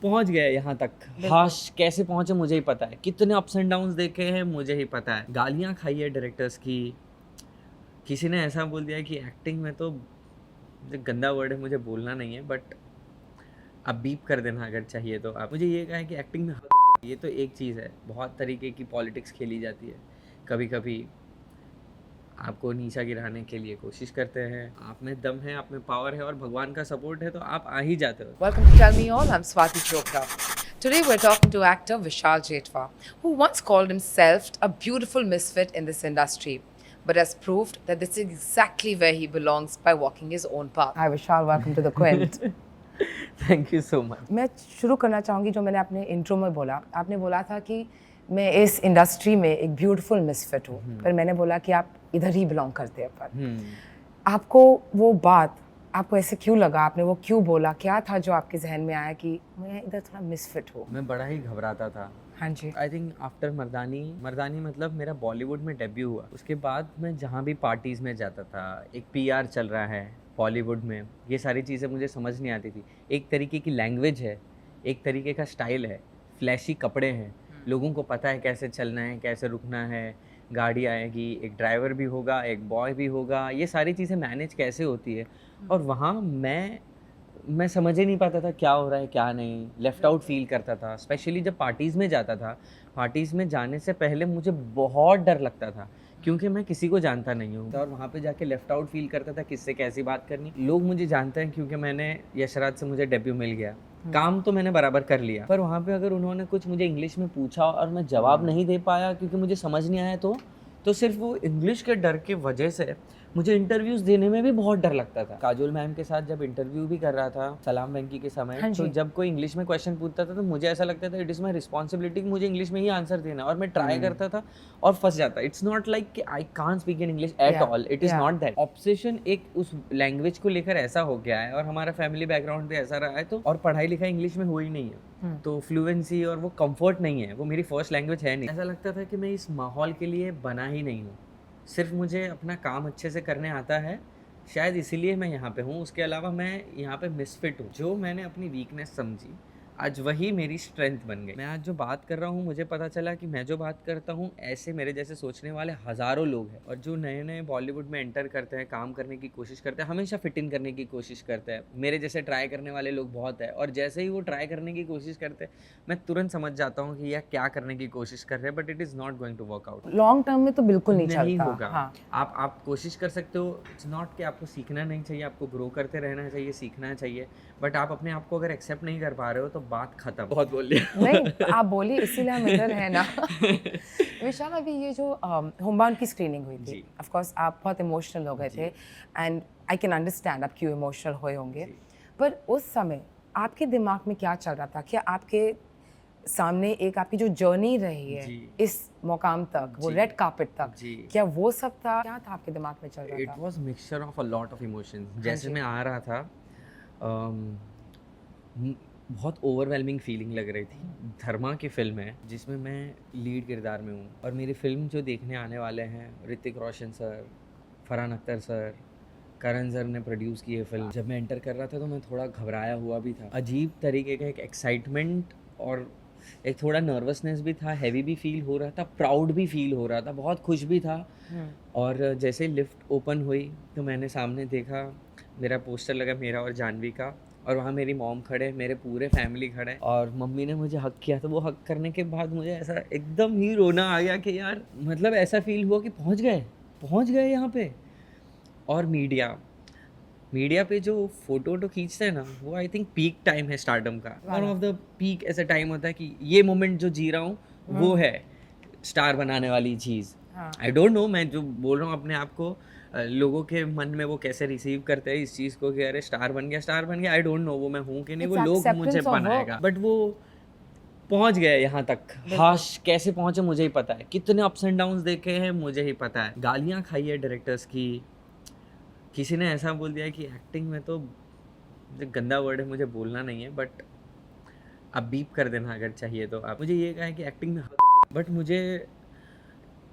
पहुंच गए यहाँ तक। हाश कैसे पहुंचे मुझे ही पता है, कितने अप्स एंड डाउन्स देखे हैं मुझे ही पता है, गालियाँ खाई है डायरेक्टर्स की। किसी ने ऐसा बोल दिया कि एक्टिंग में तो, मुझे गंदा वर्ड है, मुझे बोलना नहीं है, बट आप बीप कर देना अगर चाहिए तो। आप मुझे ये कहा है कि एक्टिंग में ये तो एक चीज़ है, बहुत तरीके की पॉलिटिक्स खेली जाती है। कभी कभी आपको नीचा गिराने के लिए कोशिश करते हैं, आप में दम है, आप में पावर है और भगवान का सपोर्ट है तो आप आ ही जाते हो। Welcome to Tell Me All. I'm Swati Chopra. Today we're talking to actor Vishal Jetwa, who once called himself a beautiful misfit in this industry, but has proved that this is exactly where he belongs by walking his own path. Hi Vishal, welcome to the Quint. Thank you so much. मैं शुरू करना चाहूँगी जो मैंने अपने intro में बोला। आपने बोला था कि मैं इस इंडस्ट्री में एक ब्यूटीफुल मिसफिट हूँ, पर मैंने बोला कि आप इधर ही बिलोंग करते हैं। पर आपको वो बात, आपको ऐसे क्यों लगा, आपने वो क्यों बोला, क्या था जो आपके जहन में आया कि मैं इधर थोड़ा मिसफिट हूँ? मैं बड़ा ही घबराता था। हाँ जी। आई थिंक आफ्टर मर्दानी मतलब मेरा बॉलीवुड में डेब्यू हुआ, उसके बाद मैं जहाँ भी पार्टीज़ में जाता था, एक पीआर चल रहा है बॉलीवुड में, ये सारी चीज़ें मुझे समझ नहीं आती थी। एक तरीके की लैंग्वेज है, एक तरीके का स्टाइल है, फ्लैशी कपड़े हैं, लोगों को पता है कैसे चलना है, कैसे रुकना है, गाड़ी आएगी, एक ड्राइवर भी होगा, एक बॉय भी होगा, ये सारी चीज़ें मैनेज कैसे होती है। और वहाँ मैं समझ ही नहीं पाता था क्या हो रहा है क्या नहीं, लेफ़्ट आउट फील करता था। स्पेशली जब पार्टीज़ में जाता था, पार्टीज़ में जाने से पहले मुझे बहुत डर लगता था क्योंकि मैं किसी को जानता नहीं हूँ, और वहाँ पे जाके लेफ़्ट आउट फील करता था, किससे कैसी बात करनी। लोग मुझे जानते हैं क्योंकि मैंने यशराज से मुझे डेब्यू मिल गया, काम तो मैंने बराबर कर लिया, पर वहाँ पे अगर उन्होंने कुछ मुझे इंग्लिश में पूछा और मैं जवाब नहीं दे पाया क्योंकि मुझे समझ नहीं आया, तो सिर्फ वो इंग्लिश के डर की वजह से मुझे इंटरव्यूज़ देने में भी बहुत डर लगता था। काजोल मैम के साथ जब इंटरव्यू भी कर रहा था सलाम वेंकी के समय, हाँ तो जी। जब कोई इंग्लिश में क्वेश्चन पूछता था तो मुझे ऐसा लगता था इट इज़ माई रिस्पॉन्सिबिलिटी कि मुझे इंग्लिश में ही आंसर देना, और मैं ट्राई करता था और फंस जाता। इट्स नॉट लाइक कि I can't speak in English at all, it is not that. Obsession एक उस लैंग्वेज को लेकर ऐसा हो गया है, और हमारा फैमिली बैकग्राउंड भी ऐसा रहा है, तो और पढ़ाई लिखाई इंग्लिश में हुई नहीं है, तो फ्लुएंसी और वो कंफर्ट नहीं है, वो मेरी फर्स्ट लैंग्वेज है नहीं। ऐसा लगता था कि मैं इस माहौल के लिए बना ही नहीं हूँ, सिर्फ मुझे अपना काम अच्छे से करने आता है, शायद इसीलिए मैं यहाँ पे हूँ। उसके अलावा मैं यहाँ पे मिसफिट हूँ। जो मैंने अपनी वीकनेस समझी, आज वही मेरी स्ट्रेंथ बन गई। मैं आज जो बात कर रहा हूँ, मुझे पता चला कि मैं जो बात करता हूँ ऐसे मेरे जैसे सोचने वाले हज़ारों लोग हैं, और जो नए नए बॉलीवुड में एंटर करते हैं, काम करने की कोशिश करते हैं, हमेशा फिट इन करने की कोशिश करते हैं। मेरे जैसे ट्राई करने वाले लोग बहुत हैं, और जैसे ही वो ट्राई करने की कोशिश करते हैं, मैं तुरंत समझ जाता हूँ कि यह क्या करने की कोशिश कर रहे हैं, but it is not going to work out. Long term में तो बिल्कुल नहीं चलता। होगा। हाँ। आप कोशिश कर सकते हो, इट्स नॉट कि आपको सीखना नहीं चाहिए, आपको ग्रो करते रहना चाहिए, सीखना चाहिए, बट आप अपने आप को अगर एक्सेप्ट नहीं कर पा रहे हो तो बात खत्म। बहुत बोल लिया। नहीं, आप बोलिए, इसीलिए हम इधर हैं ना। विशाल, अभी ये जो हुमायूं की स्क्रीनिंग हुई थी, ऑफ कोर्स आप बहुत इमोशनल हो गए थे, एंड आई कैन अंडरस्टैंड आप क्यों इमोशनल हुए होंगे, पर उस समय आपके दिमाग में क्या चल रहा था? क्या आपके सामने एक आपकी जो जर्नी रही है इस मुकाम तक, वो रेड कार्पेट तक, क्या वो सब था? क्या था आपके दिमाग में चल रहा था? It was mixture of a lot of emotions. जैसे मैं आ रहा था, बहुत ओवरवेलमिंग फीलिंग लग रही थी। धर्मा की फिल्म है जिसमें मैं लीड किरदार में हूँ, और मेरी फिल्म जो देखने आने वाले हैं ऋतिक रोशन सर, फरहान अख्तर सर, करण सर ने प्रोड्यूस की है फिल्म। जब मैं एंटर कर रहा था तो मैं थोड़ा घबराया हुआ भी था, अजीब तरीके का एक एक्साइटमेंट और एक थोड़ा नर्वसनेस भी था, हैवी भी फील हो रहा था, प्राउड भी फील हो रहा था, बहुत खुश भी था। और जैसे लिफ्ट ओपन हुई तो मैंने सामने देखा, मेरा पोस्टर लगा मेरा और जानवी का, और वहाँ मेरी मॉम खड़े, मेरे पूरे फैमिली खड़े, और मम्मी ने मुझे हक किया। तो वो हक करने के बाद मुझे ऐसा एकदम ही रोना आ गया कि यार, मतलब ऐसा फील हुआ कि पहुँच गए यहाँ पे। और मीडिया पे जो फोटो खींचते हैं ना, वो आई थिंक पीक टाइम है स्टारडम का। वन ऑफ द पीक ऐसा टाइम होता है कि ये मोमेंट जो जी रहा हूँ वो है स्टार बनाने वाली चीज़। आई डोंट नो, मैं जो बोल रहा हूँ अपने आप को, लोगों के मन में वो कैसे रिसीव करते हैं इस चीज़ को कि अरे स्टार बन गया, आई डोंट नो वो मैं हूँ कि नहीं, वो लोग मुझे बनाएगा, बट वो पहुंच गए यहाँ तक। हाश कैसे पहुंचे मुझे ही पता है, कितने अप्स एंड डाउन्स देखे हैं मुझे ही पता है, गालियाँ खाई है डायरेक्टर्स की। किसी ने ऐसा बोल दिया कि एक्टिंग में तो, मुझे गंदा वर्ड है, मुझे बोलना नहीं है, बट आप बीप कर देना अगर चाहिए तो। आप मुझे ये कहा है कि एक्टिंग में, बट मुझे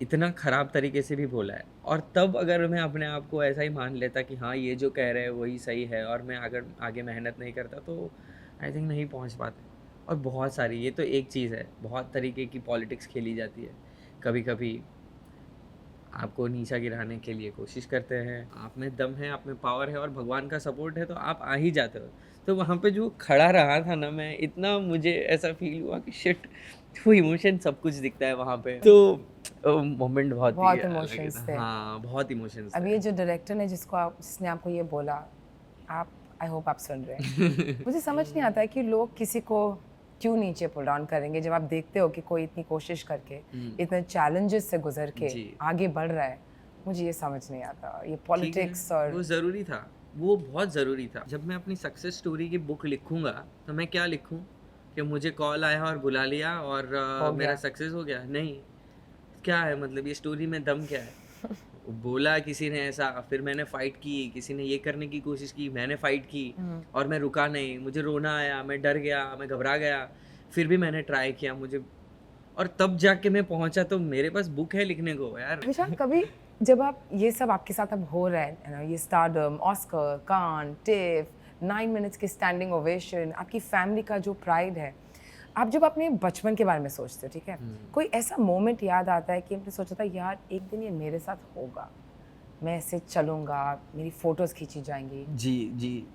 इतना ख़राब तरीके से भी बोला है, और तब अगर मैं अपने आप को ऐसा ही मान लेता कि हाँ ये जो कह रहे हैं वही सही है, और मैं अगर आगे मेहनत नहीं करता तो आई थिंक नहीं पहुंच पाते। और बहुत सारी, ये तो एक चीज़ है, बहुत तरीके की पॉलिटिक्स खेली जाती है। कभी कभी आपको नीचा गिराने के लिए कोशिश करते हैं, आप में दम है, आप में पावर है और भगवान का सपोर्ट है तो आप आ ही जाते हो। तो वहाँ पे जो खड़ा रहा था ना मैं, इतना मुझे ऐसा फील हुआ कि शिट, वो इमोशन सब कुछ दिखता है वहाँ पे। तो मोमेंट बहुत ही बहुत अलग इमोशंस था। थे। हाँ, बहुत इमोशंस अब ये जो डायरेक्टर ने जिसने आपको ये बोला, आप आई होप आप सुन रहे हैं। मुझे समझ नहीं आता है कि लोग किसी को क्यों नीचे पुल डाउन करेंगे जब आप देखते हो कि कोई इतनी कोशिश करके इतने चैलेंजेस से गुजर के जी। आगे बढ़ रहा है। मुझे ये समझ नहीं आता, ये ठीक है, पॉलिटिक्स और वो ज़रूरी था, वो बहुत ज़रूरी था। जब मैं अपनी सक्सेस स्टोरी की बुक लिखूंगा तो मैं क्या लिखूं कि मुझे कॉल आया और बुला लिया और हो मेरा गया। सक्सेस हो गया? नहीं, क्या है मतलब, ये स्टोरी में दम क्या है? बोला किसी ने ऐसा, फिर मैंने फाइट की, किसी ने ये करने की कोशिश की, मैंने फाइट की और मैं रुका नहीं, मुझे रोना आया, मैं डर गया, मैं घबरा गया, फिर भी मैंने ट्राई किया, मुझे, और तब जाके मैं पहुंचा। तो मेरे पास बुक है लिखने को यार। विशाल, कभी जब आप ये सब आपके साथ अब हो रहा है ना, ये स्टारडम, ऑस्कर, कान, टिफ, 9 मिनट्स की स्टैंडिंग ओवेशन, आपकी फैमिली का जो प्राइड है, आप जब अपने बचपन के बारे में सोचते हो, ठीक है, कोई ऐसा मोमेंट याद आता है कि आपने सोचा था यार एक दिन ये मेरे साथ होगा, मैं ऐसे चलूँगा, मेरी फ़ोटोज़ खींची जाएंगी? जी जी,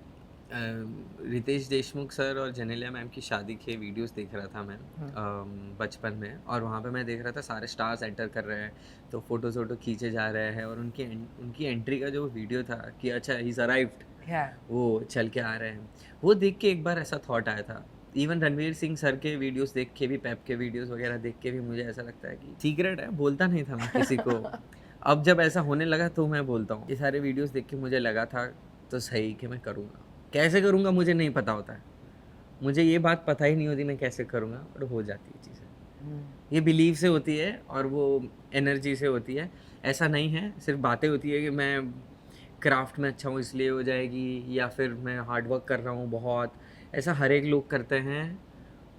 रितेश देशमुख सर और जेनेलिया मैम की शादी के वीडियोस देख रहा था मैं बचपन में, और वहाँ पे मैं देख रहा था सारे स्टार्स एंटर कर रहे हैं, तो फोटो खींचे जा रहे हैं, और उनकी एंट्री का जो वीडियो था कि अच्छा ही इज़ अराइव्ड, वो चल के आ रहे हैं, वो देख के एक बार ऐसा थॉट आया था। इवन रणवीर सिंह सर के वीडियोस देख के भी, पेप के वीडियोस वगैरह देख के भी मुझे ऐसा लगता है कि सीक्रेट है, बोलता नहीं था मैं किसी को। अब जब ऐसा होने लगा तो मैं बोलता हूँ। ये सारे वीडियोस देख के मुझे लगा था तो सही कि मैं करूँगा, कैसे करूँगा मुझे नहीं पता होता है, मुझे ये बात पता ही नहीं होती मैं कैसे करूँगा, पर हो जाती है चीज़ें। ये बिलीव से होती है और वो एनर्जी से होती है। ऐसा नहीं है सिर्फ बातें होती है कि मैं क्राफ्ट में अच्छा हूँ इसलिए हो जाएगी, या फिर मैं हार्ड वर्क कर रहा हूँ बहुत, ऐसा हर एक लोग करते हैं,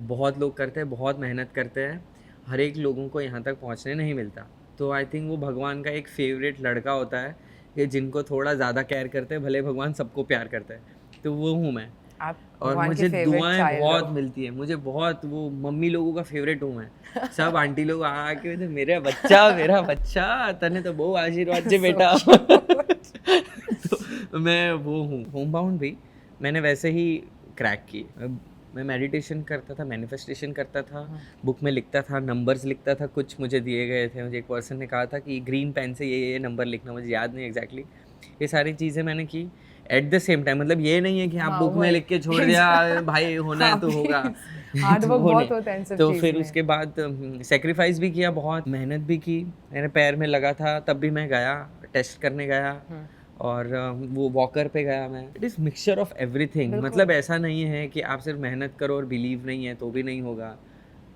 बहुत लोग करते हैं, बहुत मेहनत करते हैं, हर एक लोगों को यहाँ तक पहुँचने नहीं मिलता। तो आई थिंक वो भगवान का एक फेवरेट लड़का होता है कि जिनको थोड़ा ज़्यादा केयर करते हैं, भले भगवान सबको प्यार करते हैं, तो वो हूँ मैं। आप और भगवान के मुझे फेवरेट दुआएं चाइल्ड बहुत हो। मिलती है, मुझे बहुत, वो मम्मी लोगों का फेवरेट हूँ मैं। सब आंटी लोग आके बोलते मेरा बच्चा तने तो बहुत आशीर्वाद जे बेटा। तो मैं वो हूँ। होमबाउंड भी मैंने वैसे ही क्रैक की। मैं मेडिटेशन करता था, मैनिफेस्टेशन करता था, बुक में लिखता था, नंबर्स लिखता था, कुछ मुझे दिए गए थे, मुझे एक पर्सन ने कहा था कि ग्रीन पेन से ये नंबर लिखना, मुझे याद नहीं एग्जैक्टली। ये सारी चीज़ें मैंने की एट द सेम टाइम। मतलब ये नहीं है कि आप बुक में लिख के छोड़ दिया भाई होना है तो होगा। हार्ड तो वर्क वो बहुत नहीं। होता है इन सब तो चीज़ फिर में। उसके बाद सेक्रीफाइस भी किया, बहुत मेहनत भी की, मेरे पैर में लगा था, तब भी मैं गया, टेस्ट करने गया, और वो वॉकर पे गया मैं। It is mixture of everything. मतलब ऐसा नहीं है कि आप सिर्फ मेहनत करो और बिलीव नहीं है तो भी नहीं होगा,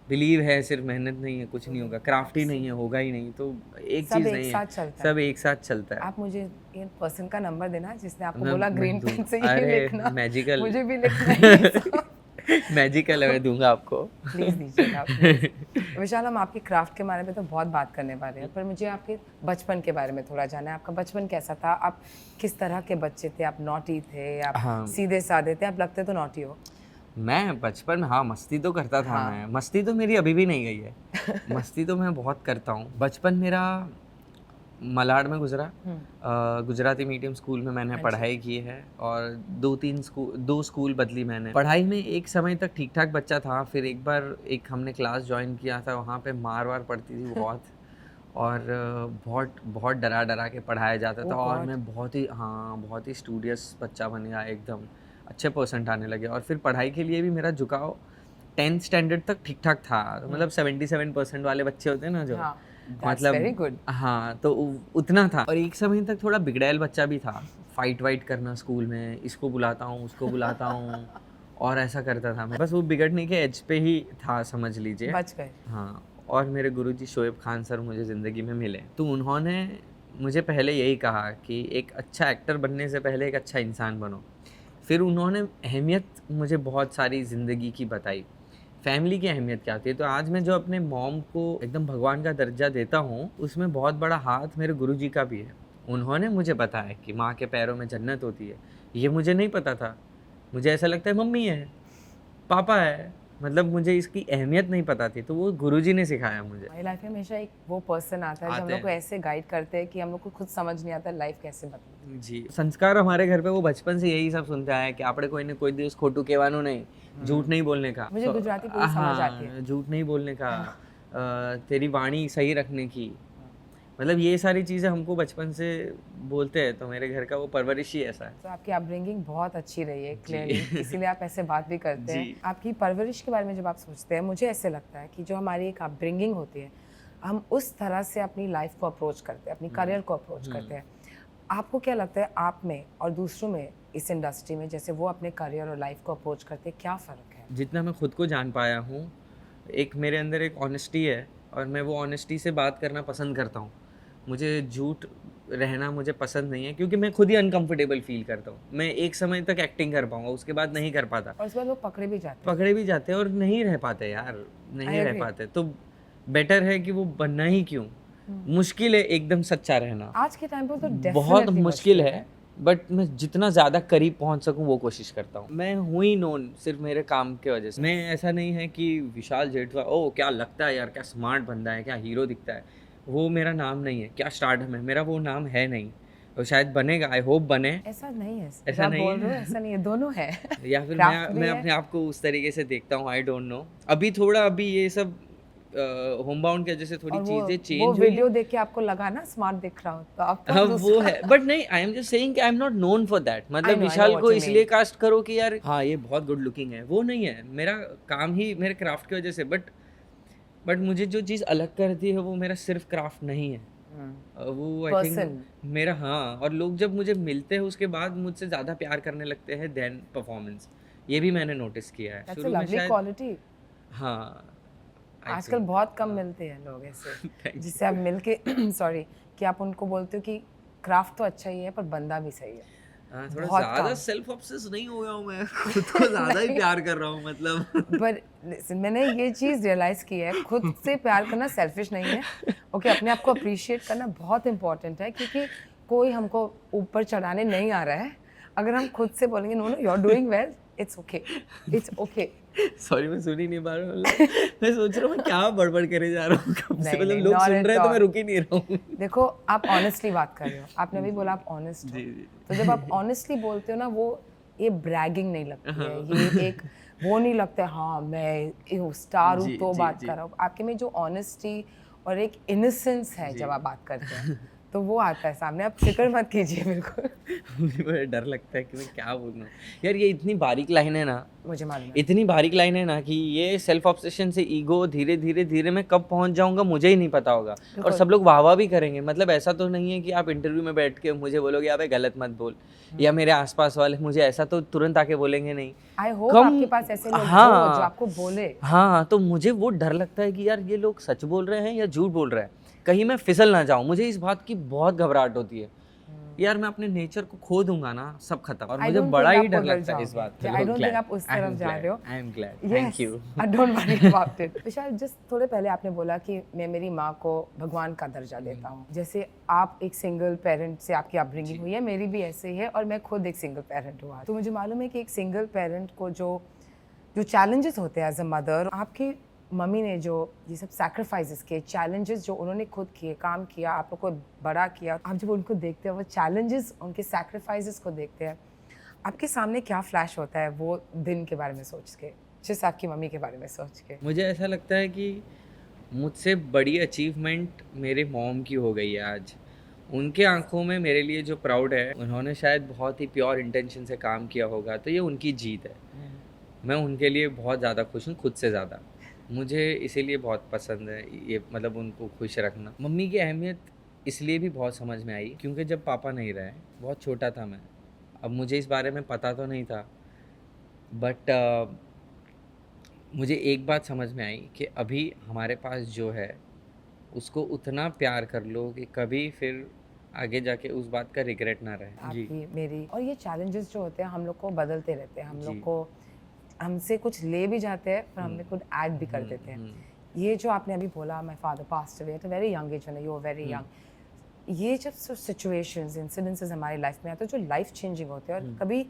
बिलीव है सिर्फ मेहनत नहीं है कुछ नहीं होगा, क्राफ्ट ही नहीं है होगा ही नहीं। तो एक चीज़ नहीं है, सब एक साथ चलता है। आप मुझे ये पर्सन का नंबर देना जिसने आपको मैं बोला ग्रीन दूँ। पेन से ये अरे लिखना, मैजिकल, मुझे भी लिखना है। मैजिकल है, मैं दूंगा आपको। प्लीज़ दीजिएगा प्लीज़। विशाल, हम आपके क्राफ्ट के बारे में तो बहुत बात करने वाले हैं, पर मुझे आपके बचपन के बारे में थोड़ा जानना है। आपका बचपन कैसा था? आप किस तरह के बच्चे थे? आप नॉटी थे, आप हाँ। सीधे साधे थे? आप लगते तो नॉटी हो। मैं बचपन में, हाँ, मस्ती तो करता था। हाँ। मैं, मस्ती तो मेरी अभी भी नहीं गई है। मस्ती तो मैं बहुत करता हूँ। बचपन मेरा मलाड में गुजरा। गुजराती मीडियम स्कूल में मैंने पढ़ाई की है, और दो स्कूल बदली मैंने। पढ़ाई में एक समय तक ठीक ठाक बच्चा था, फिर एक बार हमने क्लास ज्वाइन किया था, वहाँ पे मार वार पड़ती थी बहुत, और बहुत डरा के पढ़ाया जाता था, और मैं बहुत ही स्टूडियस बच्चा बन गया, एकदम अच्छे परसेंट आने लगे। और फिर पढ़ाई के लिए भी मेरा झुकाव 10th स्टैंडर्ड तक ठीक ठाक था। मतलब 77% वाले बच्चे होते हैं ना जो, मतलब वेरी गुड। हाँ, तो उतना था। और एक समय तक थोड़ा बिगड़ैल बच्चा भी था, फाइट वाइट करना स्कूल में, इसको बुलाता हूँ उसको बुलाता हूँ, और ऐसा करता था मैं। बस वो बिगड़ने के एज पे ही था, समझ लीजिए। बच गए। हाँ, और मेरे गुरुजी शोएब खान सर मुझे ज़िंदगी में मिले, तो उन्होंने मुझे पहले यही कहा कि एक अच्छा एक्टर बनने से पहले एक अच्छा इंसान बनो। फिर उन्होंने अहमियत मुझे बहुत सारी ज़िंदगी की बताई, फैमिली की अहमियत क्या होती है। तो आज मैं जो अपने मॉम को एकदम भगवान का दर्जा देता हूँ, उसमें बहुत बड़ा हाथ मेरे गुरुजी का भी है। उन्होंने मुझे बताया कि माँ के पैरों में जन्नत होती है। ये मुझे नहीं पता था, मुझे ऐसा लगता है मम्मी है, पापा है, मतलब मुझे इसकी अहमियत नहीं पता थी, तो वो गुरुजी ने सिखाया मुझे। हमारी लाइफ में हमेशा एक वो पर्सन आता है जो हम लोग को ऐसे गाइड करते हैं कि हम लोग को खुद समझ नहीं आता लाइफ कैसे बदले। जी, संस्कार हमारे घर पे वो बचपन से यही सब सुनते आए कि આપણે કોઈને કોઈ દિવસ ખોટું કહેવાનું નહીં, झूठ नहीं बोलने का। मुझे गुजराती पूरी समझ आती है। झूठ नहीं बोलने का, तेरी वाणी सही रखने की, मतलब ये सारी चीज़ें हमको बचपन से बोलते हैं, तो मेरे घर का वो परवरिश ही ऐसा है। तो आपकी अपब्रिंगिंग बहुत अच्छी रही है क्लियरली, इसीलिए आप ऐसे बात भी करते हैं। जी। आपकी परवरिश के बारे में जब आप सोचते हैं, मुझे ऐसे लगता है कि जो हमारी एक अपब्रिंगिंग होती है, हम उस तरह से अपनी लाइफ को अप्रोच करते हैं, अपनी करियर को अप्रोच करते हैं। आपको क्या लगता है आप में और दूसरों में इस इंडस्ट्री में, जैसे वो अपने करियर और लाइफ को अप्रोच करते हैं, क्या फ़र्क है? जितना मैं खुद को जान पाया हूँ, एक मेरे अंदर एक ऑनेस्टी है और मैं वो ऑनेस्टी से बात करना पसंद करता हूँ। मुझे झूठ रहना मुझे पसंद नहीं है, क्योंकि मैं खुद ही अनकंफर्टेबल फील करता हूँ। मैं एक समय तक एक्टिंग कर पाऊंगा, उसके बाद नहीं कर पाता। और उसके बाद वो पकड़े भी जाते हैं। पकड़े भी जाते हैं और नहीं रह पाते यार, नहीं I रह agree. पाते। तो बेटर है कि वो बनना ही क्यों। मुश्किल है एकदम सच्चा रहना, आज के टाइम पर तो बहुत definitely मुश्किल है, बट मैं जितना ज़्यादा करीब पहुंच सकूं वो कोशिश करता हूं। मैं हूं ही नोन सिर्फ मेरे काम की वजह से। मैं ऐसा नहीं है कि विशाल जेठवा ओ क्या लगता है यार, क्या स्मार्ट बंदा है, क्या हीरो दिखता है, वो मेरा नाम नहीं है। क्या स्टार्टअप है, मेरा वो नाम है नहीं, और शायद बनेगा, आई होप बने। ऐसा नहीं है, ऐसा आप नहीं बोल है। रहे हो ऐसा नहीं है, दोनों है। या फिर Craft भी मैं है। अपने आप को उस तरीके से देखता हूँ, आई डोंट नो। अभी थोड़ा अभी ये सब होम बाउंड की वजह से थोड़ी और चीज़ें चेंज वो हुई। वीडियो देख के आपको लगा ना स्मार्ट दिख रहा हो, तो आपको हाँ वो दूसरा- है, बट नहीं, आई एम जस्ट सेइंग कि आई am not known for that. I मतलब know विशाल what को you इसलिए mean. कास्ट करो कि यार हाँ ये बहुत गुड लुकिंग है, वो नहीं है। मेरा काम ही मेरे क्राफ्ट की वजह से, बट मुझे जो चीज़ अलग करती है वो मेरा सिर्फ क्राफ्ट नहीं है। वो आई थिंक Person. मेरा, हाँ। और लोग जब मुझे मिलते हैं उसके बाद मुझसे ज़्यादा प्यार करने लगते हैं देन परफॉर्मेंस। ये भी मैंने नोटिस किया है। That's a शुरू में lovely शायद, quality. हाँ I आजकल think, बहुत कम हाँ। मिलते हैं लोग ऐसे Thank you. जिससे आप मिलके सॉरी कि आप उनको बोलते हो कि क्राफ्ट तो अच्छा ही है पर बंदा भी सही है। हाँ, थोड़ा बहुत ज़्यादा कम। सेल्फ ऑब्सेस नहीं हो गया हूँ मैं, खुद को ज़्यादा ही प्यार कर रहा हूँ मतलब। पर listen, मैंने ये चीज़ रियलाइज़ की है, खुद से प्यार करना सेल्फिश नहीं है। ओके, अपने आप को अप्रिशिएट करना बहुत इंपॉर्टेंट है, क्योंकि कोई हमको ऊपर चढ़ाने नहीं आ रहा है। अगर हम खुद से बोलेंगे no no you are doing well, it's okay, it's okay. Sorry मैं सुन ही नहीं पा रहा हूँ, मतलब मैं सोच रहा हूँ मैं क्या बड़बड़ करे जा रहा हूँ कब से, नहीं, मतलब नहीं, लोग not सुन at रहे हैं तो मैं all. रुक ही नहीं रहा हूँ। देखो आप ऑनेस्टली बात कर रहे हो, आपने अभी बोला आप ऑनेस्ट हो, जी, जी। तो जब आप ऑनेस्टली बोलते हो ना, वो ये ब्रैगिंग नहीं लगती है, ये एक वो नहीं लगता है हाँ मैं स्टार हूँ जी, तो जी, बात जी। कर रहा हूँ। आपके में जो ऑनेस्टी और एक इनोसेंस है जी। जब आप बात करते हैं तो वो आता है सामने। आप फिक्र मत कीजिए बिल्कुल। मुझे बड़ा डर लगता है कि मैं क्या बोलूँ यार। ये इतनी बारीक लाइन है ना, मुझे मालूम है। इतनी बारीक लाइन है ना कि ये सेल्फ ऑब्सेशन से ईगो धीरे धीरे धीरे मैं कब पहुंच जाऊंगा मुझे ही नहीं पता होगा। और सब लोग वाह वाह भी करेंगे। मतलब ऐसा तो नहीं है कि आप इंटरव्यू में बैठ के मुझे बोलोगे आप गलत मत बोल, या मेरे आसपास वाले मुझे ऐसा तो तुरंत आके बोलेंगे नहीं। आई होप कम- आपके पास ऐसे लोग हाँ। हो जो आपको बोले। हाँ, तो मुझे वो डर लगता है कि यार ये लोग सच बोल रहे हैं या झूठ बोल रहे हैं, कहीं मैं फिसल ना जाऊं। मुझे इस बात की बहुत घबराहट होती है यार, मैं अपने नेचर को खो दूंगा ना सब खत्म। और I मुझे don't बड़ा think ही आप डर उधर लगता है इस बात जाओगे। I don't think आप उस तरफ जा रहे हो। I am glad, Yes, thank you. I don't worry about it. Vishal, just थोड़े पहले आपने बोला कि मैं मेरी माँ को भगवान का दर्जा देता हूँ। जैसे आप एक सिंगल पेरेंट से आपकी अपब्रिंगिंग हुई है, मेरी भी ऐसे ही है, और मैं खुद एक सिंगल पेरेंट हुआ। तो मुझे मालूम है कि एक सिंगल पेरेंट को जो चैलेंजेस होते हैं एज अ मदर, आपकी मम्मी ने जो ये सब सैक्रिफाइसेस किए, चैलेंजेस जो उन्होंने खुद किए, काम किया, आप लोग को बड़ा किया, आप जब उनको देखते हैं, वो चैलेंजेस, उनके सैक्रिफाइसेस को देखते हैं, आपके सामने क्या फ्लैश होता है वो दिन के बारे में सोच के, जिस आपकी मम्मी के बारे में सोच के? मुझे ऐसा लगता है कि मुझसे बड़ी अचीवमेंट मेरे मॉम की हो गई है आज। उनके आंखों में मेरे लिए जो प्राउड है, उन्होंने शायद बहुत ही प्योर इंटेंशन से काम किया होगा, तो ये उनकी जीत है। मैं उनके लिए बहुत ज़्यादा खुश हूँ, खुद से ज़्यादा। मुझे इसीलिए बहुत पसंद है ये, मतलब उनको खुश रखना। मम्मी की अहमियत इसलिए भी बहुत समझ में आई क्योंकि जब पापा नहीं रहे, बहुत छोटा था मैं, अब मुझे इस बारे में पता तो नहीं था, बट मुझे एक बात समझ में आई कि अभी हमारे पास जो है उसको उतना प्यार कर लो कि कभी फिर आगे जाके उस बात का रिग्रेट ना रहे। आपकी, मेरी, और ये चैलेंजेस जो होते हैं हम लोग को बदलते रहते हैं, हम लोग जी। को हमसे कुछ ले भी जाते हैं पर हमें कुछ ऐड भी कर देते हैं। ये जो आपने अभी बोला, my father passed away at a very young age, when you were very young, ये जब सिचुएशंस, इंसिडेंसेस हमारी लाइफ में आते हैं जो लाइफ चेंजिंग होते हैं और कभी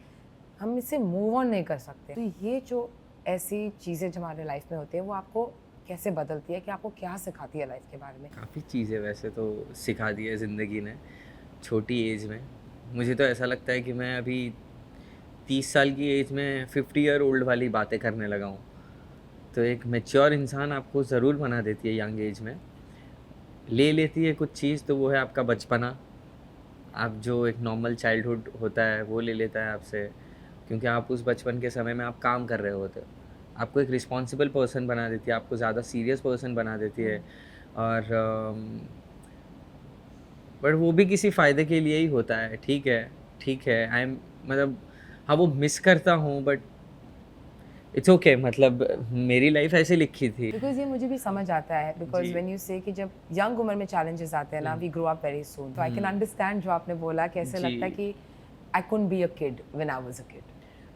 हम इससे मूव ऑन नहीं कर सकते, तो ये जो ऐसी चीज़ें जो हमारे लाइफ में होती है वो आपको कैसे बदलती है, कि आपको क्या सिखाती है लाइफ के बारे में? काफ़ी चीज़ें वैसे तो सिखा दी है ज़िंदगी ने छोटी एज में। मुझे तो ऐसा लगता है कि मैं अभी 30 साल की एज में 50 ईयर ओल्ड वाली बातें करने लगा हूँ। तो एक मैच्योर इंसान आपको ज़रूर बना देती है यंग एज में। ले लेती है कुछ चीज़, तो वो है आपका बचपना। आप जो एक नॉर्मल चाइल्डहुड होता है वो ले लेता है आपसे, क्योंकि आप उस बचपन के समय में आप काम कर रहे होते हो। आपको एक रिस्पॉन्सिबल पर्सन बना देती है, आपको ज़्यादा सीरियस पर्सन बना देती है। और बट वो भी किसी फ़ायदे के लिए ही होता है। ठीक है, आई एम मतलब हाँ, वो मिस करता हूँ, बट इट्स ओके। मतलब मेरी लाइफ ऐसे लिखी थी। बिकॉज ये मुझे भी समझ आता है, बिकॉज जी। व्हेन यू से कि जब यंग उम्र में चैलेंजेस आते हैं ना, we grow up very soon, तो आई कैन अंडरस्टैंड जो आपने बोला कि ऐसे जी। लगता है कि I couldn't be a kid when I was a kid,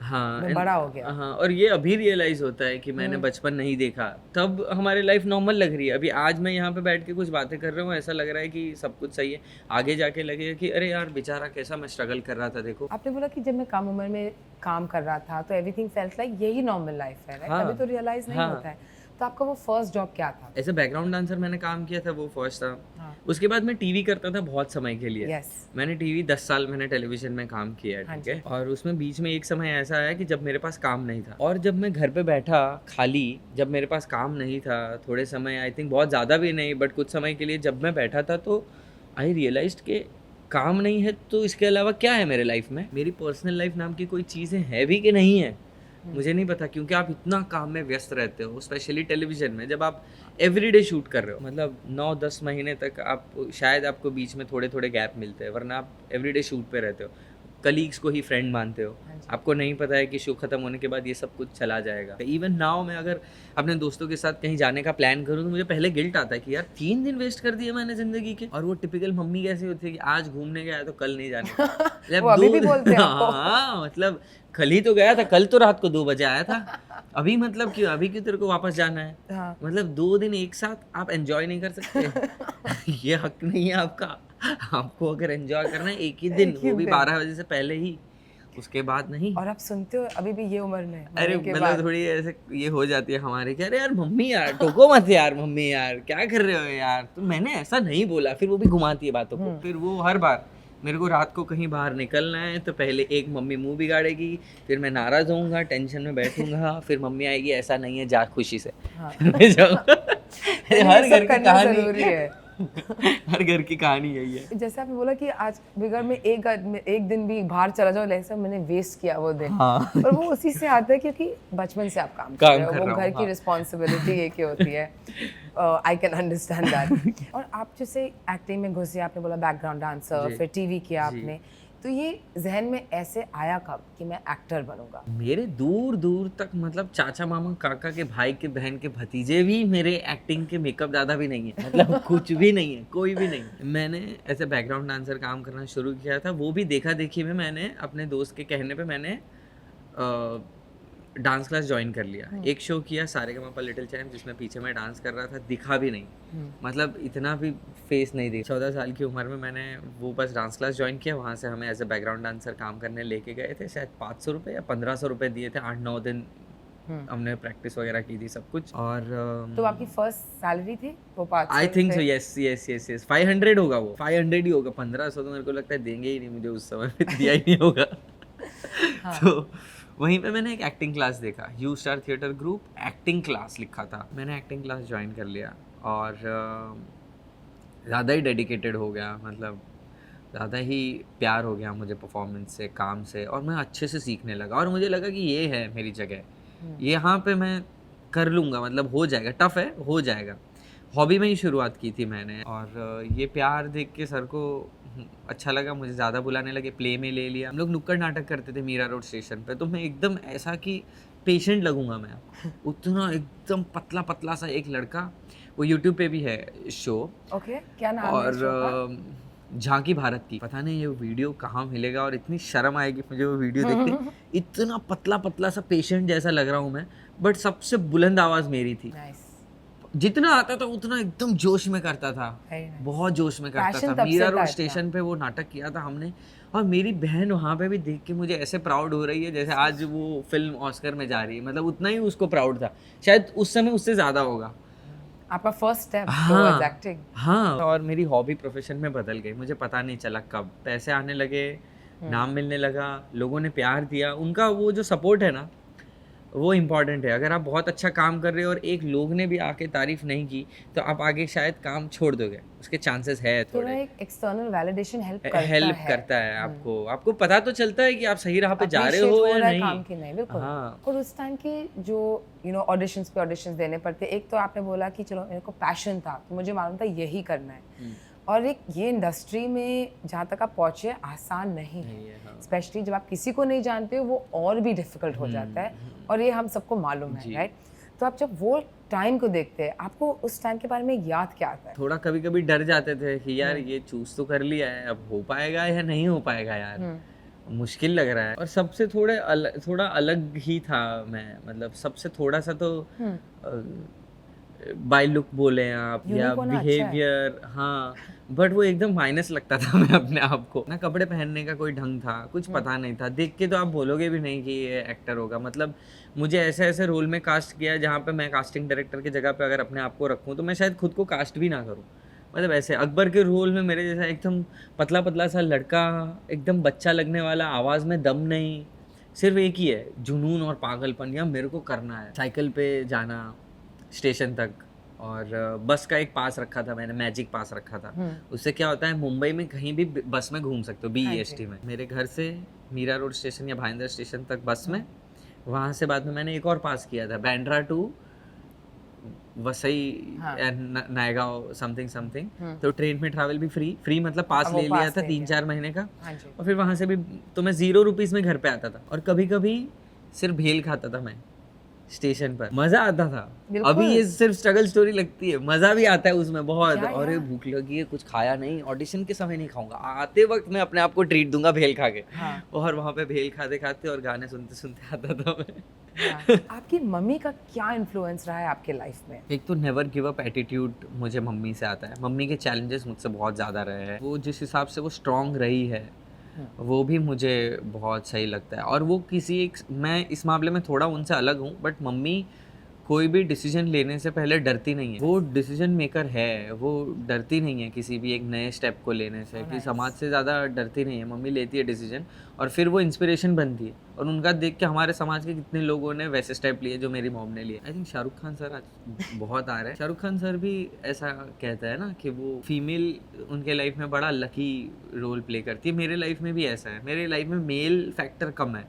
हाँ, मैं बड़ा हो गया। हाँ, और ये अभी रियलाइज़ होता है कि मैंने बचपन नहीं देखा, तब हमारी लाइफ नॉर्मल लग रही है। अभी आज मैं यहाँ पे बैठ के कुछ बातें कर रहा हूँ, ऐसा लग रहा है कि सब कुछ सही है। आगे जाके लगेगा कि अरे यार बेचारा कैसा मैं स्ट्रगल कर रहा था, देखो। आपने बोला कि जब मैं कम उम्र में काम कर रहा था तो एवरीथिंग फेल्ट लाइक यही नॉर्मल लाइफ है, राइट? हाँ, तभी तो रियलाइज नहीं हाँ। होता है। तो आपका वो फर्स्ट जॉब क्या था? एज़ अ बैकग्राउंड डांसर मैंने काम किया था, वो फर्स्ट था। हाँ। उसके बाद मैं टीवी करता था बहुत समय के लिए। यस। मैंने टीवी 10 साल मैंने टेलीविज़न में काम किया है, हाँ ठीक है? और उसमें बीच में एक समय ऐसा आया कि जब मेरे पास काम नहीं था, और जब मैं घर पे बैठा खाली, जब मेरे पास काम नहीं था, थोड़े समय, आई थिंक बहुत ज़्यादा भी नहीं, बट कुछ समय के लिए जब मैं बैठा था, तो आई रियलाइज़्ड कि काम नहीं है तो इसके अलावा क्या है मेरे लाइफ में? मेरी पर्सनल लाइफ नाम की कोई चीज़ें है भी कि नहीं है? मुझे नहीं पता, क्योंकि आप इतना काम में व्यस्त रहते हो, स्पेशली टेलीविज़न में जब आप एवरीडे शूट कर रहे हो। मतलब 9-10 महीने तक आप शायद आपको बीच में थोड़े-थोड़े गैप मिलते हैं, वरना आप एवरीडे शूट पे रहते हो। कलीग्स को ही फ्रेंड मानते हो। हाँ जी। आपको नहीं पता है कि शो खत्म होने के बाद ये सब कुछ चला जाएगा। इवन नाउ मैं अगर अपने दोस्तों के साथ कहीं जाने का प्लान करूँ, तो मुझे पहले गिल्ट आता है कि यार 3 दिन वेस्ट कर दिए मैंने ज़िंदगी के। और वो टिपिकल मम्मी कैसी होती है कि आज घूमने गया तो कल नहीं जाने का। मतलब वो अभी 2 भी दिन बोलते हैं आपको? हाँ, मतलब कल ही तो गया था, कल तो रात को 2 बजे आया था। अभी मतलब क्यों, अभी क्यों तेरे को वापस जाना है? हाँ। मतलब 2 दिन एक साथ आप एन्जॉय नहीं कर सकते? ये हक नहीं है आपका। आपको अगर एन्जॉय करना है एक ही दिन, एक ही वो भी दिन। 12 बजे से पहले ही, उसके बाद नहीं। और आप सुनते हो अभी भी ये उम्र में अरे मरने के मतलब बाद? थोड़ी ऐसे ये हो जाती है हमारी कि अरे यार मम्मी यार टोको मत यार, मम्मी यार क्या कर रहे हो यार, तो मैंने ऐसा नहीं बोला, फिर वो भी घुमाती है बातों को। फिर वो हर बार मेरे को रात को कहीं बाहर निकलना है तो पहले एक मम्मी मुंह बिगाड़ेगी, फिर मैं नाराज होऊंगा, टेंशन में बैठूंगा, फिर मम्मी आएगी ऐसा नहीं है जा खुशी से। हाँ। फिर मैं जाऊंगा। ये हर सब घर की करना कहानी जरूरी है। हर घर की कहानी यही है। जैसे आपने बोला कि आज बिगर में एक दिन भी बाहर चला जाओ, ऐसा मैंने वेस्ट किया वो दिन। हाँ। और वो उसी से आता है क्योंकि बचपन से आप काम कर काम रहे हो, कर वो रहा घर हूँ, की हाँ। रिस्पॉन्सिबिलिटी एक ही होती है। I can understand that. और आप जैसे एक्टिंग में घुसे, आपने बोला बैकग्राउंड डांसर, जी। फिर टीवी किया जी। आपने, तो ये जहन में ऐसे आया कब कि मैं एक्टर बनूंगा? मेरे दूर दूर तक मतलब चाचा मामा काका के भाई के बहन के भतीजे भी मेरे एक्टिंग के मेकअप ज़्यादा भी नहीं है। मतलब कुछ भी नहीं है, कोई भी नहीं है। मैंने ऐसे बैकग्राउंड डांसर काम करना शुरू किया था, वो भी देखा देखी में। मैंने अपने दोस्त के कहने पे मैंने डांस क्लास ज्वाइन कर लिया। एक शो किया सारेगामापा लिटिल चैम्प, जिसमें पीछे मैं डांस कर रहा था, दिखा भी नहीं, मतलब इतना भी फेस नहीं दिखा। 14 साल की उम्र में मैंने वो बस डांस क्लास ज्वाइन किया। वहाँ से हमें एज अ बैकग्राउंड डांसर काम करने लेके गए थे। शायद 500 रुपये या 1500 रुपये दिए थे। 8-9 दिन हमने प्रैक्टिस वगैरह की थी सब कुछ। और तो आपकी फर्स्ट सैलरी थी वो 500? आई थिंक सो, यस 500 होगा, वो 500 ही होगा। 1500 तो मेरे को लगता है देंगे ही नहीं मुझे, उस समय पे दिया ही नहीं होगा। तो वहीं पे मैंने एक एक्टिंग क्लास देखा, you star theatre group acting class लिखा था। मैंने एक्टिंग क्लास ज्वाइन कर लिया और ज़्यादा ही डेडिकेटेड हो गया, मतलब ज़्यादा ही प्यार हो गया मुझे परफॉर्मेंस से, काम से, और मैं अच्छे से सीखने लगा। और मुझे लगा कि ये है मेरी जगह, यहाँ पे मैं कर लूँगा, मतलब हो जाएगा। टफ है, हो जाएगा। हॉबी में ही शुरुआत की थी मैंने, और ये प्यार देख के सर को अच्छा लगा, मुझे ज़्यादा बुलाने लगे। प्ले में ले लिया। हम लोग नुक्कड़ नाटक करते थे मीरा रोड स्टेशन पे, तो मैं एकदम ऐसा कि पेशेंट लगूंगा मैं, उतना एकदम पतला पतला सा एक लड़का। वो यूट्यूब पे भी है शो। ओके, क्या नाम है शो का? और झांकी भारत की, पता नहीं ये वीडियो कहाँ मिलेगा, और इतनी शर्म आएगी मुझे वो वीडियो देखते। इतना पतला पतला सा पेशेंट जैसा लग रहा हूँ मैं, बट सबसे बुलंद आवाज़ मेरी थी। नाइस। जितना आता था उतना एकदम जोश में करता था, Very nice. बहुत जोश में करता Passion था। तब से मीरा था रोड इतना। स्टेशन पे वो नाटक किया था हमने, और मेरी बहन वहाँ पे भी देख के मुझे ऐसे प्राउड हो रही है जैसे आज वो फिल्म ऑस्कर में जा रही है, मतलब उतना ही उसको प्राउड था, शायद उस समय उससे ज़्यादा होगा। आपका फर्स्ट स्टेप टुवर्ड्स हाँ एक्टिंग। हाँ, और मेरी हॉबी प्रोफेशन में बदल गई, मुझे पता नहीं चला कब पैसे आने लगे, नाम मिलने लगा, लोगों ने प्यार दिया, उनका वो जो सपोर्ट है ना वो इम्पॉर्टेंट है। अगर आप बहुत अच्छा काम कर रहे हो और एक लोग ने भी आके तारीफ नहीं की तो आप आगे शायद काम छोड़ दोगे, उसके चांसेस है थोड़ा थोड़े। एक एक्सटर्नल वैलिडेशन हेल्प करता हेल्प है। करता है आपको, आपको पता तो चलता है कि आप सही राह पे जा रहे Appreciate हो या रहा है नहीं। काम की नहीं, बिल्कुल। हाँ और उस टाइम के जो ऑडिशंस पे ऑडिशंस देने पड़ते, एक तो आपने बोला कि चलो मेरे को पैशन था तो मुझे मालूम था यही करना है, और एक ये इंडस्ट्री में जहाँ तक आप पहुँचे आसान नहीं है, नहीं है, हाँ। स्पेशली जब आप किसी को नहीं जानते हो वो और भी डिफिकल्ट हो जाता है, और ये हम सबको मालूम है, जी। राइट? तो आप जब वो टाइम को देखते हैं, आपको उस टाइम के बारे में याद क्या आता है? थोड़ा कभी कभी डर जाते थे कि यार ये चूज तो कर लिया है, अब हो पाएगा या नहीं हो पाएगा यार, मुश्किल लग रहा है। और सबसे थोड़ा अलग ही था मैं, मतलब सबसे थोड़ा सा तो बाय लुक बोले आप या Unique होना अच्छा है। बिहेवियर, हाँ, बट वो एकदम माइनस लगता था मैं अपने आप को ना। कपड़े पहनने का कोई ढंग था, कुछ पता नहीं था, देख के तो आप बोलोगे भी नहीं कि ये एक्टर होगा। मतलब मुझे ऐसे ऐसे रोल में कास्ट किया जहाँ पे मैं कास्टिंग डायरेक्टर की जगह पे अगर अपने आप को रखूँ तो मैं शायद खुद को कास्ट भी ना करूँ। मतलब ऐसे अकबर के रोल में मेरे जैसा एकदम पतला पतला सा लड़का, एकदम बच्चा लगने वाला, आवाज़ में दम नहीं, सिर्फ एक ही है जुनून और पागलपन, या मेरे को करना है। साइकिल पे जाना स्टेशन तक, और बस का एक पास रखा था मैंने, मैजिक पास रखा था। उससे क्या होता है, मुंबई में कहीं भी बस में घूम सकते हो, BEST में। मेरे घर से मीरा रोड स्टेशन या भाईंदर स्टेशन तक बस में, वहाँ से बाद में मैंने एक और पास किया था, बैंड्रा टू वसई हाँ। नायगांव समथिंग। तो ट्रेन में ट्रैवल भी फ्री मतलब पास वो ले लिया पास था ले 3-4 महीने का। हाँ जी। और फिर वहाँ से भी तो मैं 0 रुपीज़ में घर पे आता था, और कभी कभी सिर्फ भेल खाता था मैं स्टेशन पर, मजा आता था। बिल्कुल। अभी ये सिर्फ स्ट्रगल स्टोरी लगती है, मजा भी आता है उसमें बहुत। क्या अरे यार? भूख लगी है, कुछ खाया नहीं, ऑडिशन के समय नहीं खाऊंगा, आते वक्त मैं अपने आप को ट्रीट दूंगा भेल खा के। हाँ। और वहाँ पे भेल खाते खाते और गाने सुनते सुनते आता था मैं। हाँ। आपकी मम्मी का क्या इन्फ्लुएंस रहा है आपके लाइफ में? एक तो नेवर गिव अप एटीट्यूड मुझे मम्मी से आता है। मम्मी के चैलेंजेस मुझसे बहुत ज़्यादा रहे हैं, वो जिस हिसाब से वो स्ट्रांग रही है वो भी मुझे बहुत सही लगता है। और वो मैं इस मामले में थोड़ा उनसे अलग हूँ, बट मम्मी कोई भी डिसीजन लेने से पहले डरती नहीं है। वो डिसीजन मेकर है, वो डरती नहीं है किसी भी एक नए स्टेप को लेने से, कि समाज से ज़्यादा डरती नहीं है। मम्मी लेती है डिसीजन और फिर वो इंस्पिरेशन बनती है, और उनका देख के हमारे समाज के कितने लोगों ने वैसे स्टेप लिए जो मेरी मॉम ने लिए। I think Shahrukh Khan sir आज बहुत आ रहे हैं। शाहरुख खान सर भी ऐसा कहता है ना कि वो फीमेल उनके लाइफ में बड़ा लकी रोल प्ले करती है। मेरे लाइफ में भी ऐसा है, मेरे लाइफ में मेल फैक्टर कम है,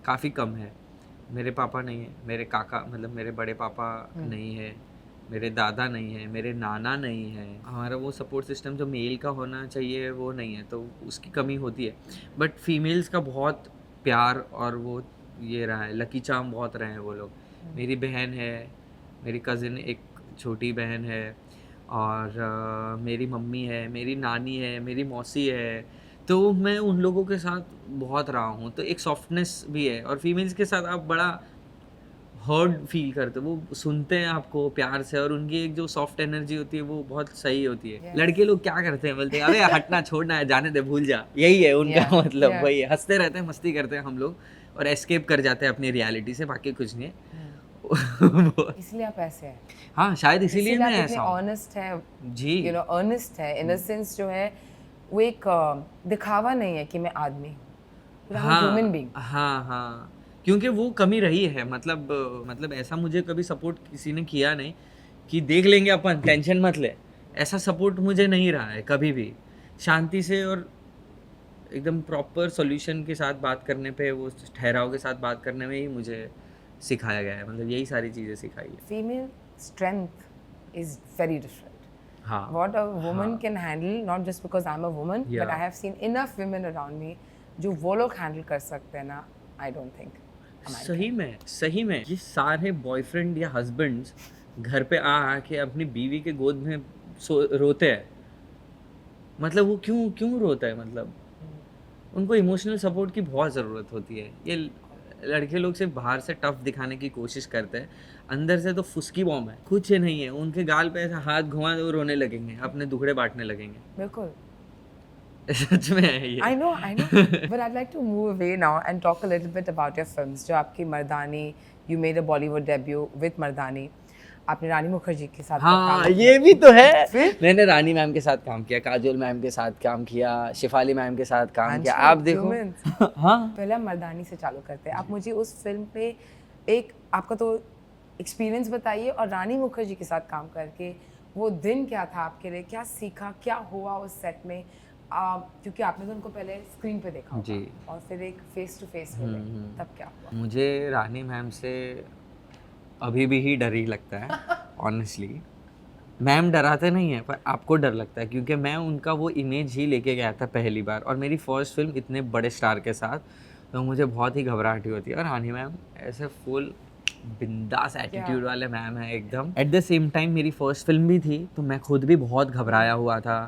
काफ़ी कम है। मेरे पापा नहीं है, मेरे काका मतलब मेरे बड़े पापा नहीं है, मेरे दादा नहीं है, मेरे नाना नहीं है। हमारा वो सपोर्ट सिस्टम जो मेल का होना चाहिए वो नहीं है, तो उसकी कमी होती है। बट फीमेल्स का बहुत प्यार और वो ये रहा है, लकी चार्म बहुत रहे हैं वो लोग। मेरी बहन है, मेरी कज़िन एक छोटी बहन है, और मेरी मम्मी है, मेरी नानी है, मेरी मौसी है। तो मैं उन लोगों के साथ बहुत रहा हूँ, तो एक सॉफ्टनेस भी है। और फीमेल्स के साथ आप बड़ा हर्ड फील करते हो, वो सुनते हैं आपको प्यार से, और उनकी एक जो सॉफ्ट एनर्जी होती है वो बहुत सही होती है। लड़के लोग क्या करते हैं, बोलते हैं अरे हटना, छोड़ना है, जाने दे, भूल जा, यही है उनका मतलब वही है। हंसते रहते हैं, मस्ती करते हैं हम लोग, और एस्केप कर जाते हैं अपनी रियलिटी से, बाकी कुछ नहीं है। इसलिए आप ऐसे हैं। हाँ, शायद इसीलिए मैं ऐसा हूँ। ऑनेस्ट है जी, अर्नेस्ट है, इन द सेंस जो है वो एक दिखावा नहीं है कि मैं आदमी हूँ, ह्यूमन बीइंग। हाँ, क्योंकि वो कमी रही है। मतलब ऐसा मुझे कभी सपोर्ट किसी ने किया नहीं कि देख लेंगे अपन, टेंशन मत ले, ऐसा सपोर्ट मुझे नहीं रहा है कभी भी। शांति से और एकदम प्रॉपर सॉल्यूशन के साथ बात करने पे, वो ठहराव के साथ बात करने में ही मुझे सिखाया गया है, मतलब यही सारी चीज़ें सिखाई है। Female strength is very different. हाँ, what a woman can handle, not just because I'm a woman, but Yeah. I have seen enough women around me जो वो लोग हैंडल कर सकते हैं ना, I don't think सही में ये सारे बॉयफ्रेंड या हस्बैंड्स घर पे आके अपनी बीवी के गोद में रोते हैं। मतलब वो क्यों रोता है, मतलब उनको इमोशनल सपोर्ट की बहुत ज़रूरत होती है। ये लड़के लोग सिर्फ बाहर से टफ दिखाने की कोशिश करते हैं, अंदर से तो फुसकी बॉम्ब है, कुछ नहीं है। उनके गाल पे ऐसा हाथ घुमा दो, रोने लगेंगे, अपने दुखड़े बांटने लगेंगे। बिल्कुल। सच में है ये। I know, but I'd like to move away now and talk a little bit about your films. जो आपकी मर्दानी, you made a Bollywood debut with मर्दानी. आपने रानी मुखर्जी के साथ हाँ काम किया. ये भी तो है। फिर? मैंने रानी मैम के साथ काम किया, काजोल मैम के साथ काम किया, शिफाली मैम के साथ काम किया। आप देखो हाँ पहले हम मर्दानी से चालू करते हैं. आप मुझे उस फिल्म पे एक आपका तो एक्सपीरियंस बताइए, और रानी मुखर्जी के साथ काम करके वो दिन क्या था आपके लिए, क्या सीखा, क्या हुआ उस सेट में, क्योंकि आपने तो उनको पहले स्क्रीन पे देखा होगा, जी। और फिर एक फेस टू फेस मिले, तब क्या हुआ? मुझे रानी मैम से अभी भी ही डर ही लगता है ऑनेस्टली। मैम डराते नहीं है पर आपको डर लगता है, क्योंकि मैं उनका वो इमेज ही लेके गया था पहली बार, और मेरी फर्स्ट फिल्म इतने बड़े स्टार के साथ, तो मुझे बहुत ही घबराहट होती है। और रानी मैम ऐसे फुल बिंदास एटीट्यूड वाले मैम है एकदम। एट द सेम टाइम मेरी फर्स्ट फिल्म भी थी, तो मैं खुद भी बहुत घबराया हुआ था,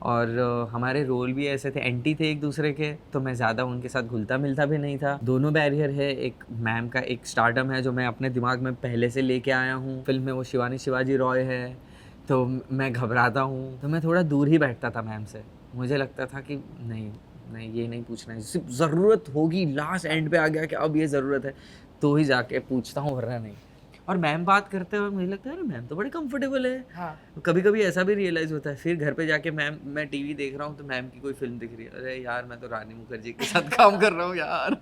और हमारे रोल भी ऐसे थे, एंटी थे एक दूसरे के, तो मैं ज़्यादा उनके साथ घुलता मिलता भी नहीं था। दोनों बैरियर है, एक मैम का एक स्टारडम है जो मैं अपने दिमाग में पहले से लेके आया हूँ, फिल्म में वो शिवानी शिवाजी रॉय है, तो मैं घबराता हूँ, तो मैं थोड़ा दूर ही बैठता था मैम से। मुझे लगता था कि नहीं नहीं ये नहीं पूछना है, सिर्फ ज़रूरत होगी, लास्ट एंड पे आ गया कि अब ये ज़रूरत है तो ही जाके पूछता हूँ, वरना नहीं। और मैम बात करते हुए मुझे लगता है अरे मैम तो बड़े कंफर्टेबल है। हाँ। कभी कभी ऐसा भी रियलाइज़ होता है, फिर घर पे जाके मैं टीवी देख रहा हूँ तो मैम की कोई फिल्म दिख रही है, अरे यार मैं तो रानी मुखर्जी के साथ काम कर रहा हूँ यार।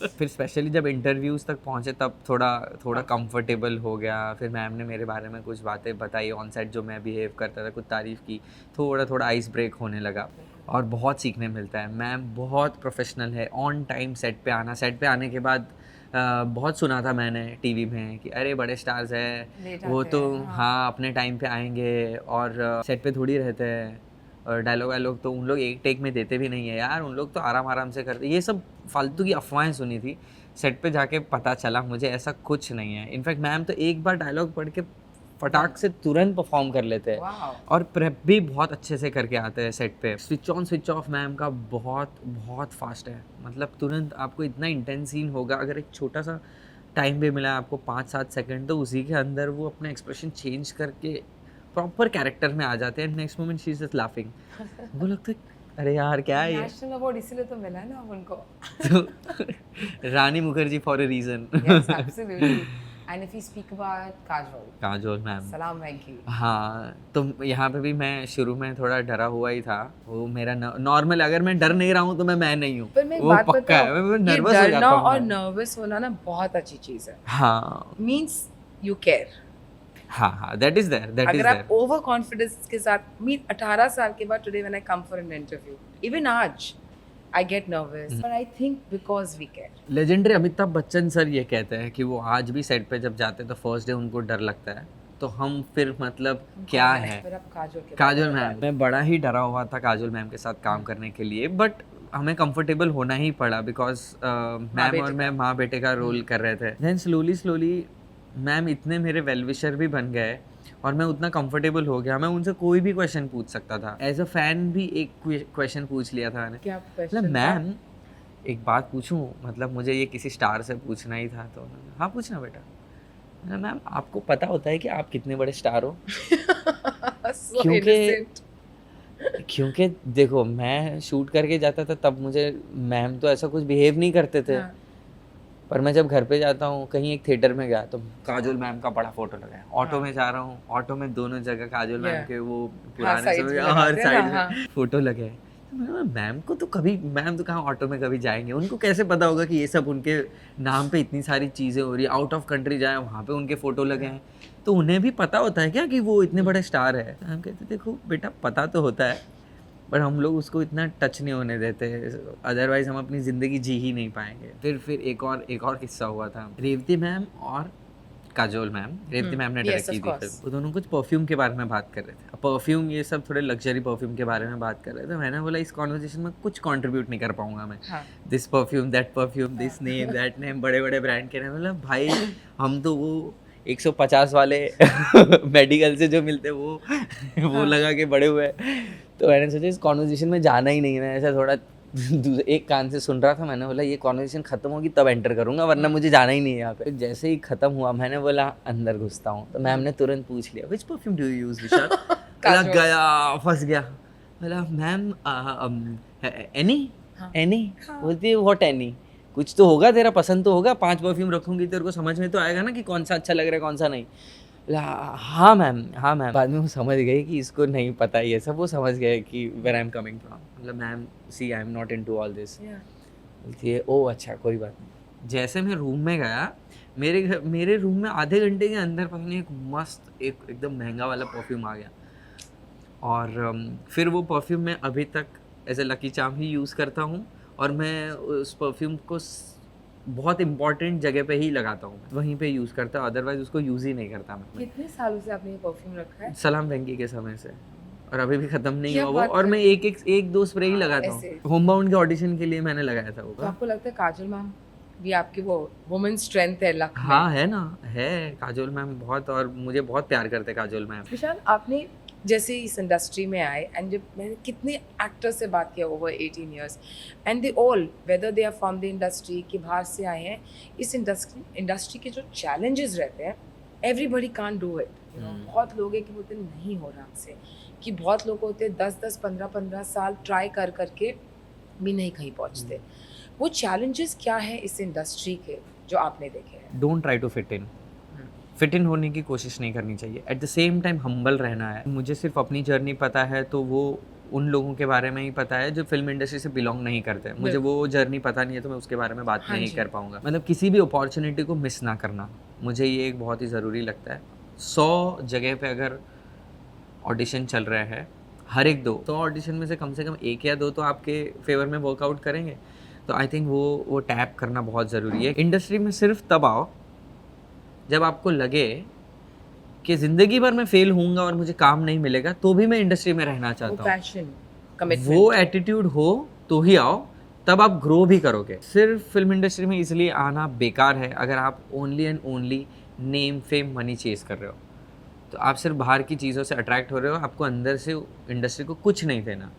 फिर स्पेशली जब इंटरव्यूज़ तक पहुँचे तब थोड़ा कंफर्टेबल हो गया। फिर मैम ने मेरे बारे में कुछ बातें बताई ऑन सेट, जो मैं बिहेव करता था, कुछ तारीफ़ की, थोड़ा आइस ब्रेक होने लगा, और बहुत सीखने मिलता है। मैम बहुत प्रोफेशनल है, ऑन टाइम सेट पे आना। सेट पे आने के बाद बहुत सुना था मैंने टीवी में कि अरे बड़े स्टार्स हैं वो तो हाँ अपने टाइम पे आएंगे, और सेट पे थोड़ी रहते हैं, और डायलॉग तो उन लोग एक टेक में देते भी नहीं है यार, उन लोग तो आराम से करते। ये सब फालतू की अफवाहें सुनी थी, सेट पे जाके पता चला मुझे ऐसा कुछ नहीं है। इनफैक्ट मैम तो एक बार डायलॉग पढ़ के फटाक से तुरंत परफॉर्म कर लेते हैं, और प्रेप भी बहुत अच्छे से करके आते हैं सेट पे। Switch on switch off ma'am का बहुत फास्ट है, मतलब तुरंत आपको इतना इंटेंस सीन होगा, अगर एक छोटा सा टाइम भी मिला आपको 5-7 सेकंड, तो उसी के अंदर वो अपना एक्सप्रेशन चेंज करके प्रॉपर कैरेक्टर में आ जाते हैं। Next moment she is just laughing. वो लगता है अरे यार क्या है ये। नेशनल अवार्ड इसीलिए तो मिला है ना उनको। तो Rani Mukherjee for a reason. Yes, absolutely. And if we speak about Kajol ma'am, Salaam Venky. हाँ, तो यहाँ पे भी मैं शुरू में थोड़ा डरा हुआ ही था। वो मेरा नॉर्मल, अगर मैं डर नहीं रहा हूँ तो मैं नहीं हूँ, पर मैं एक वो बात पक्का है। मैं नर्वस हो जाता डरना हूँ और नर्वस होना ना बहुत अच्छी चीज़ है। हाँ मीन्स यू केयर। हाँ दैट इज देयर। अगर आप ओवर कॉन्फिडेंस के साथ, मीन 18 साल के बाद today when I come for an interview, even आज I get nervous, but I think because we care. Legendary Amitabh Bachchan sir ये कहते हैं कि वो आज भी सेट पे जब जाते हैं तो फर्स्ट डे उनको डर लगता है, तो हम फिर मतलब क्या है। फिर अब काजोल मैम, मैं बड़ा ही डरा हुआ था काजोल मैम के साथ काम करने के लिए, बट हमें कंफर्टेबल होना ही पड़ा, बिकॉज मैम और मैं माँ बेटे का रोल कर रहे थे। देन स्लोली मैम इतने मेरे वेलविशर भी बन गए, और मैं उतना कंफर्टेबल हो गया, मैं उनसे कोई भी क्वेश्चन पूछ सकता था। एज अ फैन भी एक क्वेश्चन पूछ लिया था मैंने, क्या मतलब मैम एक बात पूछूं, मतलब मुझे ये किसी स्टार से पूछना ही था। तो हाँ पूछना बेटा। मैम आपको पता होता है कि आप कितने बड़े स्टार हो? क्योंकि देखो मैं शूट करके जाता था तब मुझे मैम तो ऐसा कुछ बिहेव नहीं करते थे, पर मैं जब घर पे जाता हूँ, कहीं एक थिएटर में गया तो काजोल मैम का बड़ा फोटो लगा है। ऑटो में जा रहा हूँ, ऑटो में दोनों जगह काजोल मैम के वो पुराने समय हर साइड में फोटो लगे हैं। मैम को तो कभी, मैम तो कहाँ ऑटो में कभी जाएंगे, उनको कैसे पता होगा कि ये सब उनके नाम पे इतनी सारी चीज़ें हो रही है, आउट ऑफ कंट्री जाए वहाँ पे उनके फ़ोटो लगे हैं, तो उन्हें भी पता होता है क्या कि वो इतने बड़े स्टार है? हम कहते देखो बेटा पता तो होता है, पर हम लोग उसको इतना टच नहीं होने देते, अदरवाइज हम अपनी ज़िंदगी जी ही नहीं पाएंगे। फिर एक और किस्सा हुआ था, रेवती मैम और काजोल मैम, रेवती मैम ने डायरेक्ट की थी फिल्म, वो दोनों कुछ परफ्यूम के बारे में बात कर रहे थे। परफ्यूम ये सब थोड़े लग्जरी परफ्यूम के बारे में बात कर रहे थे। मैंने बोला इस कॉन्वर्सेशन में कुछ कंट्रीब्यूट नहीं कर पाऊंगा मैं, this perfume that perfume, this name that name, बड़े बड़े ब्रांड के नाम। बोला भाई हम तो वो 150 वाले मेडिकल से जो मिलते वो लगा के बड़े हुए। तो मैंने सोचा इस कॉन्वर्सेशन में जाना ही नहीं, मैं ऐसा थोड़ा एक कान से सुन रहा था। मैंने बोला ये कॉन्वर्सेशन खत्म होगी तब एंटर करूंगा, वरना मुझे जाना ही नहीं है यहाँ पे। जैसे ही खत्म हुआ मैंने बोला अंदर घुसता हूँ, तो मैम ने तुरंत पूछ लिया विच परफ्यूम डू यू यूज विशाल? लग गया, फंस गया। बोला मैम एनी हाँ। एनी हाँ। बोलती है व्हाट एनी, कुछ तो होगा तेरा पसंद तो होगा, 5 परफ्यूम रखूंगी तेरे को समझ में तो आएगा ना कि कौन सा अच्छा लग रहा है कौन सा नहीं। बोला, हाँ मैम हाँ मैम। बाद में वो समझ गई कि इसको नहीं पता ये सब, वो समझ गए कि where I am coming from. मतलब ma'am see I am not into all this. बोलती है ओ अच्छा कोई बात नहीं। जैसे मैं रूम में गया, मेरे रूम में आधे घंटे के अंदर पता नहीं एक मस्त एकदम महंगा वाला परफ्यूम आ गया। और फिर वो परफ्यूम मैं अभी तक एज ए लकी चार्म ही यूज़ करता हूँ, और मैं उस परफ्यूम को बहुत इंपॉर्टेंट जगह पे ही लगाता हूँ, वहीं पे यूज़ करता हूँ, अदरवाइज उसको यूज़ ही नहीं करता मैं। कितने सालों से आपने ये परफ्यूम रखा है? सलाम वेंकी के समय से, और अभी भी ख़त्म नहीं क्या हुआ वो, बात और मैं कर एक दो स्प्रे ही लगाता हूँ। ऐसे। होमबाउंड के ऑडिशन के लिए मैंने लगाया था वो। तो आपको लगता है काजल मैम भी आपकी वो वुमेन स्ट्रेंथ है लक में? हाँ है ना, है काजोल मैम बहुत, और मुझे बहुत प्यार करते हैं काजोल मैम। विशाल, आपने जैसे इस इंडस्ट्री में आए एंड जब मैंने कितने एक्टर्स से बात किया over 18 years and they all whether they are from the industry कि बाहर से आए हैं, इस इंडस्ट्री के जो चैलेंजेस रहते हैं everybody can't do it, you know. बहुत लोग हैं कि बोलते नहीं हो रहा हमसे, कि बहुत लोग होते हैं 10-10 15-15 साल ट्राई कर करके भी नहीं कहीं पहुंचते। वो चैलेंजेस क्या है इस इंडस्ट्री के जो आपने देखे हैं? Don't try to fit in होने की कोशिश नहीं करनी चाहिए, at the same time humble रहना है। मुझे सिर्फ अपनी जर्नी पता है तो वो उन लोगों के बारे में ही पता है जो फिल्म इंडस्ट्री से बिलोंग नहीं करते। मुझे वो जर्नी पता नहीं है तो मैं उसके बारे में बात हाँ नहीं जी। कर पाऊंगा। मतलब किसी भी अपॉर्चुनिटी को मिस ना करना, मुझे ये एक बहुत ही ज़रूरी लगता है। 100 जगह पे अगर ऑडिशन चल रहे हैं, हर एक 2 तो ऑडिशन में से कम 1 या 2 तो आपके फेवर में वर्कआउट करेंगे। तो आई थिंक वो टैप करना बहुत ज़रूरी है। इंडस्ट्री में सिर्फ तब आओ जब आपको लगे कि ज़िंदगी भर मैं फेल होऊंगा और मुझे काम नहीं मिलेगा तो भी मैं इंडस्ट्री में रहना वो चाहता हूँ। पैशन, कमिटमेंट, वो एटीट्यूड हो तो ही आओ, तब आप ग्रो भी करोगे। सिर्फ फिल्म इंडस्ट्री में इसलिए आना बेकार है अगर आप only and only name fame money chase कर रहे हो। तो आप सिर्फ बाहर की चीज़ों से अट्रैक्ट हो रहे हो, आपको अंदर से इंडस्ट्री को कुछ नहीं देना।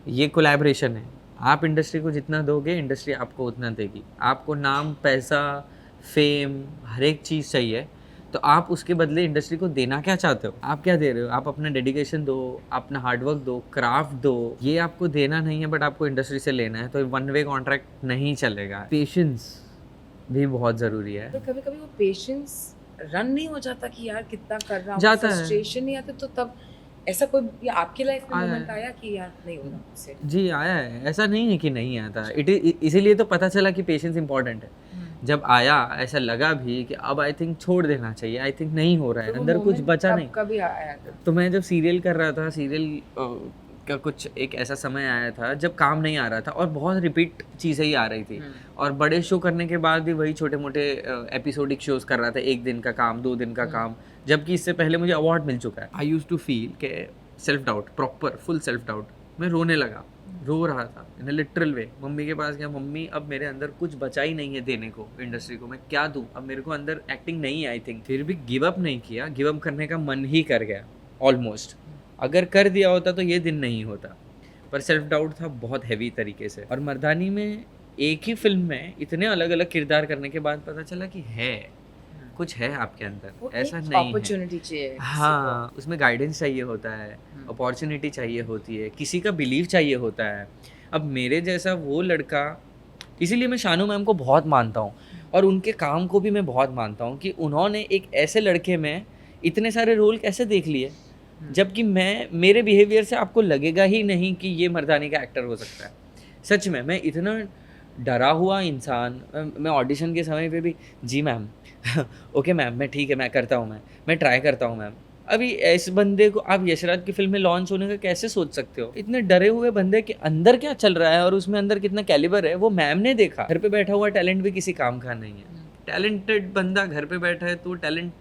ये कोलैबोरेशन है, आप इंडस्ट्री को जितना दोगे इंडस्ट्री आपको उतना देगी। आपको नाम, पैसा, फेम, हर एक चीज़ चाहिए, तो आप उसके बदले इंडस्ट्री को देना क्या चाहते हो? आप क्या दे रहे हो? आप अपना डेडिकेशन दो, अपना हार्डवर्क दो, क्राफ्ट दो। ये आपको देना नहीं है बट आपको इंडस्ट्री से लेना है, तो वन वे कॉन्ट्रैक्ट नहीं चलेगा। पेशेंस भी बहुत ज़रूरी है। पर कभी कभी वो पेशेंस रन नहीं हो जाता कि यार कितना कर रहा हूँ, जाता है। फ्रस्ट्रेशन नहीं आता? तो तब ऐसा कोई या आपकी लाइफ में आया मोमेंट है। आया कि यार नहीं हो रहा मुझसे? जी आया है, ऐसा नहीं है कि नहीं आता। इसीलिए तो पता चला कि पेशेंस इंपॉर्टेंट है। जब आया ऐसा लगा भी कि अब आई थिंक छोड़ देना चाहिए, आई थिंक नहीं हो रहा है, तो वो अंदर कुछ moment बचा कब- नहीं। कभी आया था? तो मैं जब सीरियल कर रहा था, सीरियल का कुछ एक ऐसा समय आया था जब काम नहीं आ रहा था और बहुत रिपीट चीज़ें ही आ रही थी, और बड़े शो करने के बाद भी वही छोटे मोटे एपिसोडिक शोज कर रहा था, 1 दिन का काम, 2 दिन का काम, जबकि इससे पहले मुझे अवार्ड मिल चुका है। आई यूज टू फील के self doubt, proper full self doubt. मैं रोने लगा, रो रहा था इन लिटरल वे। मम्मी के पास गया, मम्मी अब मेरे अंदर कुछ बचा ही नहीं है देने को इंडस्ट्री को, मैं क्या दूं? अब मेरे को अंदर एक्टिंग नहीं है आई थिंक। फिर भी गिव अप नहीं किया, गिव अप करने का मन ही कर गया ऑलमोस्ट। अगर कर दिया होता तो ये दिन नहीं होता, पर सेल्फ डाउट था बहुत हैवी तरीके से। और मर्दानी में एक ही फिल्म में इतने अलग अलग किरदार करने के बाद पता चला कि है कुछ है आपके अंदर, ऐसा नहीं है। अपॉर्चुनिटी चाहिए। हाँ, उसमें गाइडेंस चाहिए होता है, अपॉर्चुनिटी चाहिए होती है, किसी का बिलीव चाहिए होता है। अब मेरे जैसा वो लड़का, इसीलिए मैं शानू मैम को बहुत मानता हूँ और उनके काम को भी मैं बहुत मानता हूँ कि उन्होंने एक ऐसे लड़के में इतने सारे रोल कैसे देख लिए, जबकि मेरे बिहेवियर से आपको लगेगा ही नहीं कि ये मर्दानी का एक्टर हो सकता है। सच में मैं इतना डरा हुआ इंसान, मैं ऑडिशन के समय पे भी जी मैम ओके मैम, मैं ठीक है, मैं करता हूँ, मैं ट्राई करता हूँ मैम। अभी इस बंदे को आप यशराज की फिल्म में लॉन्च होने का कैसे सोच सकते हो? इतने डरे हुए बंदे के अंदर क्या चल रहा है और उसमें अंदर कितना कैलिबर है वो मैम ने देखा। घर पे बैठा हुआ टैलेंट भी किसी काम का नहीं है। टैलेंटेड बंदा घर पे बैठा है तो टैलेंट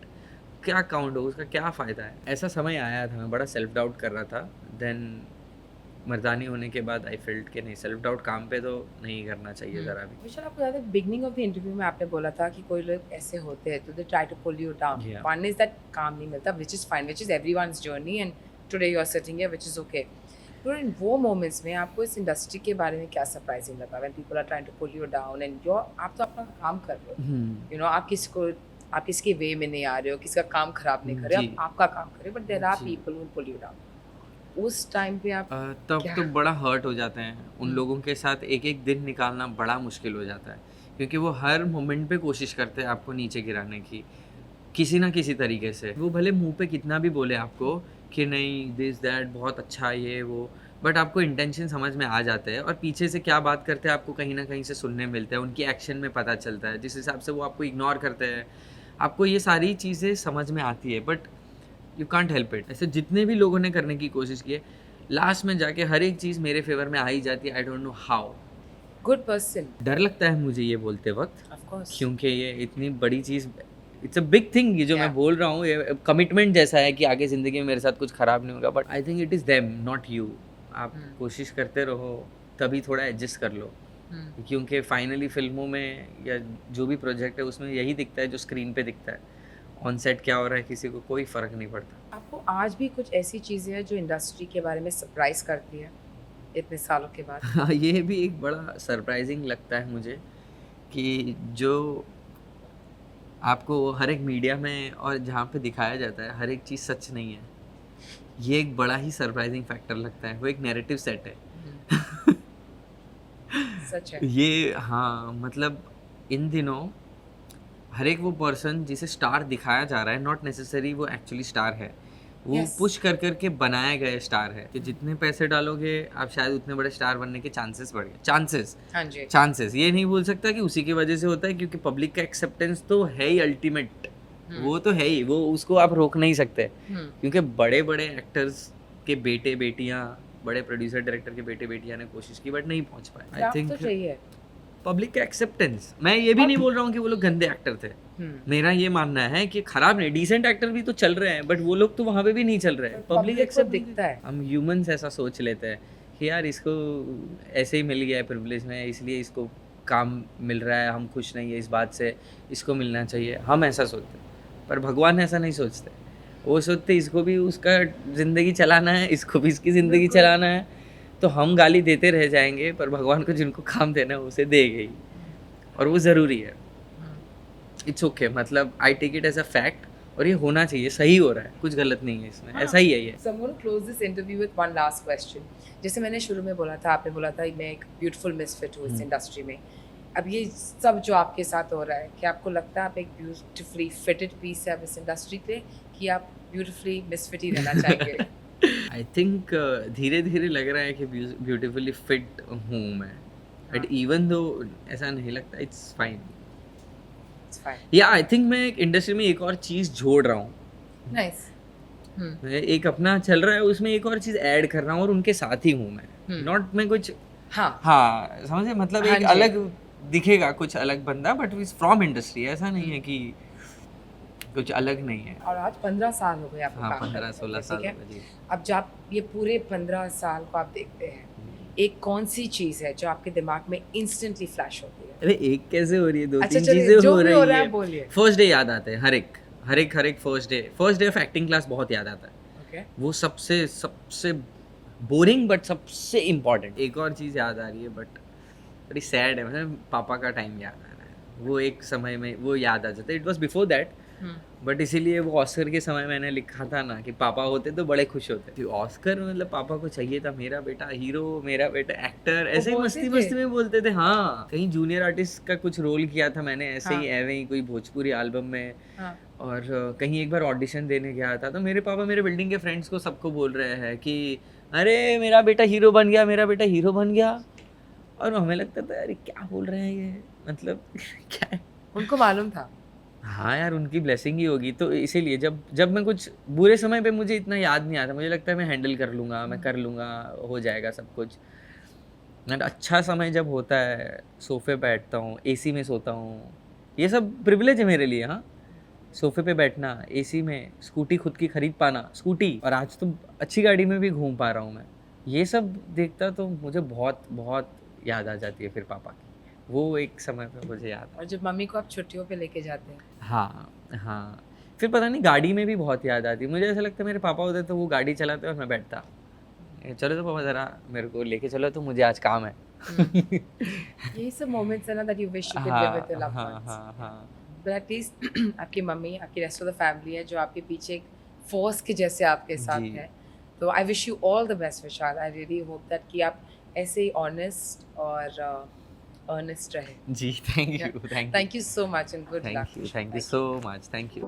क्या काउंट हो, उसका क्या फ़ायदा है? ऐसा समय आया था, मैं बड़ा सेल्फ डाउट कर रहा था। देन मर्दानी होने के बाद आई फेल्ट कि नहीं, सेल्फ डाउट काम पे तो नहीं करना चाहिए ज़रा भी। विशाल, आपको याद है बिगनिंग ऑफ द इंटरव्यू में आपने बोला था कि कोई लोग ऐसे होते हैं तो they try to pull you down. Yeah. One is that काम नहीं मिलता, which is fine, which is everyone's journey and today you are sitting here, which is okay. तो इन वो मोमेंट्स में आपको इस इंडस्ट्री के बारे में क्या सरप्राइजिंग लगा when people are trying to pull you down and you आप तो अपना काम कर रहे हो, यू नो, आप किसके वे में नहीं आ रहे हो, किसका काम खराब नहीं कर रहे हो, जी। आप आपका काम कर रहे हो, बट देयर आर जी। People who pull you down. उस टाइम पे आप तब क्या तो बड़ा हर्ट हो जाते हैं उन हम्म, लोगों के साथ। एक एक दिन निकालना बड़ा मुश्किल हो जाता है, क्योंकि वो हर मोमेंट पे कोशिश करते हैं आपको नीचे गिराने की, किसी ना किसी तरीके से। वो भले मुंह पे कितना भी बोले आपको कि नहीं दिस दैट बहुत अच्छा ये वो, बट आपको इंटेंशन समझ में आ जाते हैं, और पीछे से क्या बात करते हैं आपको कहीं ना कहीं से सुनने मिलता है, उनकी एक्शन में पता चलता है जिस हिसाब से वो आपको इग्नोर करते हैं। आपको ये सारी चीज़ें समझ में आती है, but you can't help it. ऐसे जितने भी लोगों ने करने की कोशिश की है, लास्ट में जाके हर एक चीज़ मेरे फेवर में आ ही जाती है। I don't know how. Good person डर लगता है मुझे ये बोलते वक्त, ऑफ कोर्स क्योंकि ये इतनी बड़ी चीज़, इट्स अ बिग थिंग। ये जो Yeah. मैं बोल रहा हूँ ये कमिटमेंट जैसा है कि आगे ज़िंदगी में मेरे साथ कुछ ख़राब नहीं होगा, but I think it is them not you. आप कोशिश करते रहो, कभी थोड़ा एडजस्ट कर लो, क्योंकि फाइनली फिल्मों में या जो भी प्रोजेक्ट है उसमें यही दिखता है जो स्क्रीन पे दिखता है। ऑन सेट क्या हो रहा है किसी को कोई फ़र्क नहीं पड़ता। आपको आज भी कुछ ऐसी चीज़ें हैं जो इंडस्ट्री के बारे में सरप्राइज करती है इतने सालों के बाद हाँ, ये भी एक बड़ा सरप्राइजिंग लगता है मुझे कि जो आपको हर एक मीडिया में और जहाँ पे दिखाया जाता है हर एक चीज़ सच नहीं है। ये एक बड़ा ही सरप्राइजिंग फैक्टर लगता है, वो एक नैरेटिव सेट है। सच है ये हाँ, मतलब इन दिनों हर एक वो पर्सन जिसे स्टार दिखाया जा रहा है, नॉट नेसेसरी वो एक्चुअली स्टार है। वो Yes. पुश कर कर के बनाए गए स्टार है कि जितने पैसे डालोगे आप शायद उतने बड़े स्टार बनने के चांसेस बढ़ गए। हाँ जी चांसेस ये नहीं बोल सकता कि उसी की वजह से होता है, क्योंकि पब्लिक का एक्सेप्टेंस तो है ही अल्टीमेट। वो तो है ही, वो उसको आप रोक नहीं सकते, क्योंकि बड़े बड़े एक्टर्स के बेटे बेटियां, बड़े प्रोड्यूसर डायरेक्टर के बेटे बेटियां ने कोशिश की बट नहीं पहुंच पाए। आई तो थिंक चाहिए पब्लिक का एक्सेप्टेंस। मैं ये भी नहीं बोल रहा हूँ कि वो लोग गंदे एक्टर थे, मेरा ये मानना है कि खराब नहीं, डिसेंट एक्टर भी तो चल रहे हैं, बट वो लोग तो वहाँ पे भी नहीं चल रहे हैं। पब्लिक पब्लिक को एक्सेप्ट दिखता है हम ह्यूमंस ऐसा सोच लेते हैं कि यार इसको ऐसे ही मिल गया है प्रिविलेज में, इसलिए इसको काम मिल रहा है, हम खुश नहीं है इस बात से, इसको मिलना चाहिए, हम ऐसा सोचते हैं। पर भगवान ऐसा नहीं सोचते, वो सोचते इसको भी उसका ज़िंदगी चलाना है, इसको भी इसकी ज़िंदगी चलाना है, तो हम गाली देते रह जाएंगे, पर भगवान को जिनको काम देना है उसे देंगे ही, और वो ज़रूरी है। इट्स ओके, मतलब I take it as a fact, और ये होना चाहिए, सही हो रहा है, कुछ गलत नहीं है इसमें, ऐसा ही है ये। So I'm going to close this interview with one last question. जैसे मैंने शुरू में बोला था, आपने बोला था मैं एक ब्यूटीफुल मिसफिट हूँ इस इंडस्ट्री में। अब ये सब जो आपके साथ हो रहा है, क्या आपको लगता है आप एक ब्यूटीफुली फिटेड पीस है अब इस इंडस्ट्री पे, कि आप ब्यूटीफुली मिसफिट ही रहना चाहेंगे? आई थिंक धीरे धीरे लग रहा है कि ब्यूटीफुली फिट हूँ मैं, बट इवन दो ऐसा नहीं लगता, इट्स फाइन। It's fine. या आई थिंक मैं इंडस्ट्री में एक और चीज़ जोड़ रहा हूँ, Nice. एक अपना चल रहा है उसमें एक और चीज़ ऐड कर रहा हूँ, और उनके साथ ही हूँ मैं, नॉट मैं कुछ, हाँ हाँ समझे, मतलब हाँ एक जी। अलग दिखेगा, कुछ अलग बंदा, बट इज फ्रॉम इंडस्ट्री, ऐसा नहीं है कि कुछ अलग नहीं है। और आज 15 साल हो गए आपको हाँ, काम 15-16 करते, साल ठीक है? हो गए, जी। अब जब ये पूरे 15 साल को आप देखते हैं, एक कौन सी चीज़ है जो आपके दिमाग में इंस्टेंटली फ्लैश होती है? अरे एक कैसे हो रही है, दो अच्छा, तीन चलिए, चीजें जो हो भी रही हो रहा है है। बोलिए। फर्स्ट डे याद आते हैं, हर एक first day of acting class बहुत याद आता है। ओके वो सबसे बोरिंग बट सबसे इम्पोर्टेंट। एक और चीज़ याद आ रही है बट बड़ी सैड है, मतलब पापा का टाइम याद आ रहा है, वो एक समय में वो याद आ जाता है। It was before that, but इसीलिए वो ऑस्कर के समय मैंने लिखा था ना कि पापा होते तो बड़े खुश होते। ऑस्कर मतलब पापा को चाहिए था, मेरा बेटा हीरो, मेरा बेटा एक्टर, ऐसे ही बोलते मस्ती थे? में बोलते थे। हाँ, कहीं जूनियर आर्टिस्ट का कुछ रोल किया था मैंने ऐसे ही हाँ। एवे ही कोई भोजपुरी एल्बम में, हाँ और कहीं एक बार ऑडिशन देने गया था, तो मेरे पापा मेरे बिल्डिंग के फ्रेंड्स को सबको बोल रहे हैं कि अरे मेरा बेटा हीरो बन गया, मेरा बेटा हीरो बन गया, और हमें लगता था अरे क्या बोल रहे हैं ये, मतलब क्या है? उनको मालूम था। हाँ यार, उनकी ब्लेसिंग ही होगी। तो इसीलिए जब मैं कुछ बुरे समय पे मुझे इतना याद नहीं आता, मुझे लगता है मैं हैंडल कर लूँगा, मैं कर लूँगा, हो जाएगा सब कुछ। एंड अच्छा समय जब होता है, सोफे पे बैठता हूँ, एसी में सोता हूँ, ये सब प्रिविलेज है मेरे लिए। हाँ, सोफे पे बैठना, एसी में, स्कूटी खुद की खरीद पाना, स्कूटी, और आज तो अच्छी गाड़ी में भी घूम पा रहा हूँ मैं, ये सब देखता तो मुझे बहुत बहुत याद आ जाती है फिर पापा की, वो एक समय पे मुझे याद। और जब मम्मी को आप छुट्टियों पे लेके जाते हैं, हाँ हाँ, फिर पता नहीं गाड़ी में भी बहुत याद आती है मुझे। ऐसा लगता है मेरे पापा होते तो वो गाड़ी चलाते और मैं बैठता, चलो तो पापा ज़रा मेरे को लेके चलो, तो मुझे आज काम है। यही सब मोमेंट्स है ना that you wish you could live with your loved हाँ वंस। हाँ हाँ, बट एटलीस्ट आपकी मम्मी, आपकी रेस्ट ऑफ द फैमिली है जो आपके पीछे एक फोर्स के जैसे आपके साथ जी। है। तो I wish you all the best Vishal. I really hope that कि आप ऐसे ही ऑनेस्ट और अर्नेस्ट रहे. जी, thank you, thank you, Thank you so much and good luck. Thank you Vishal. So much, thank you.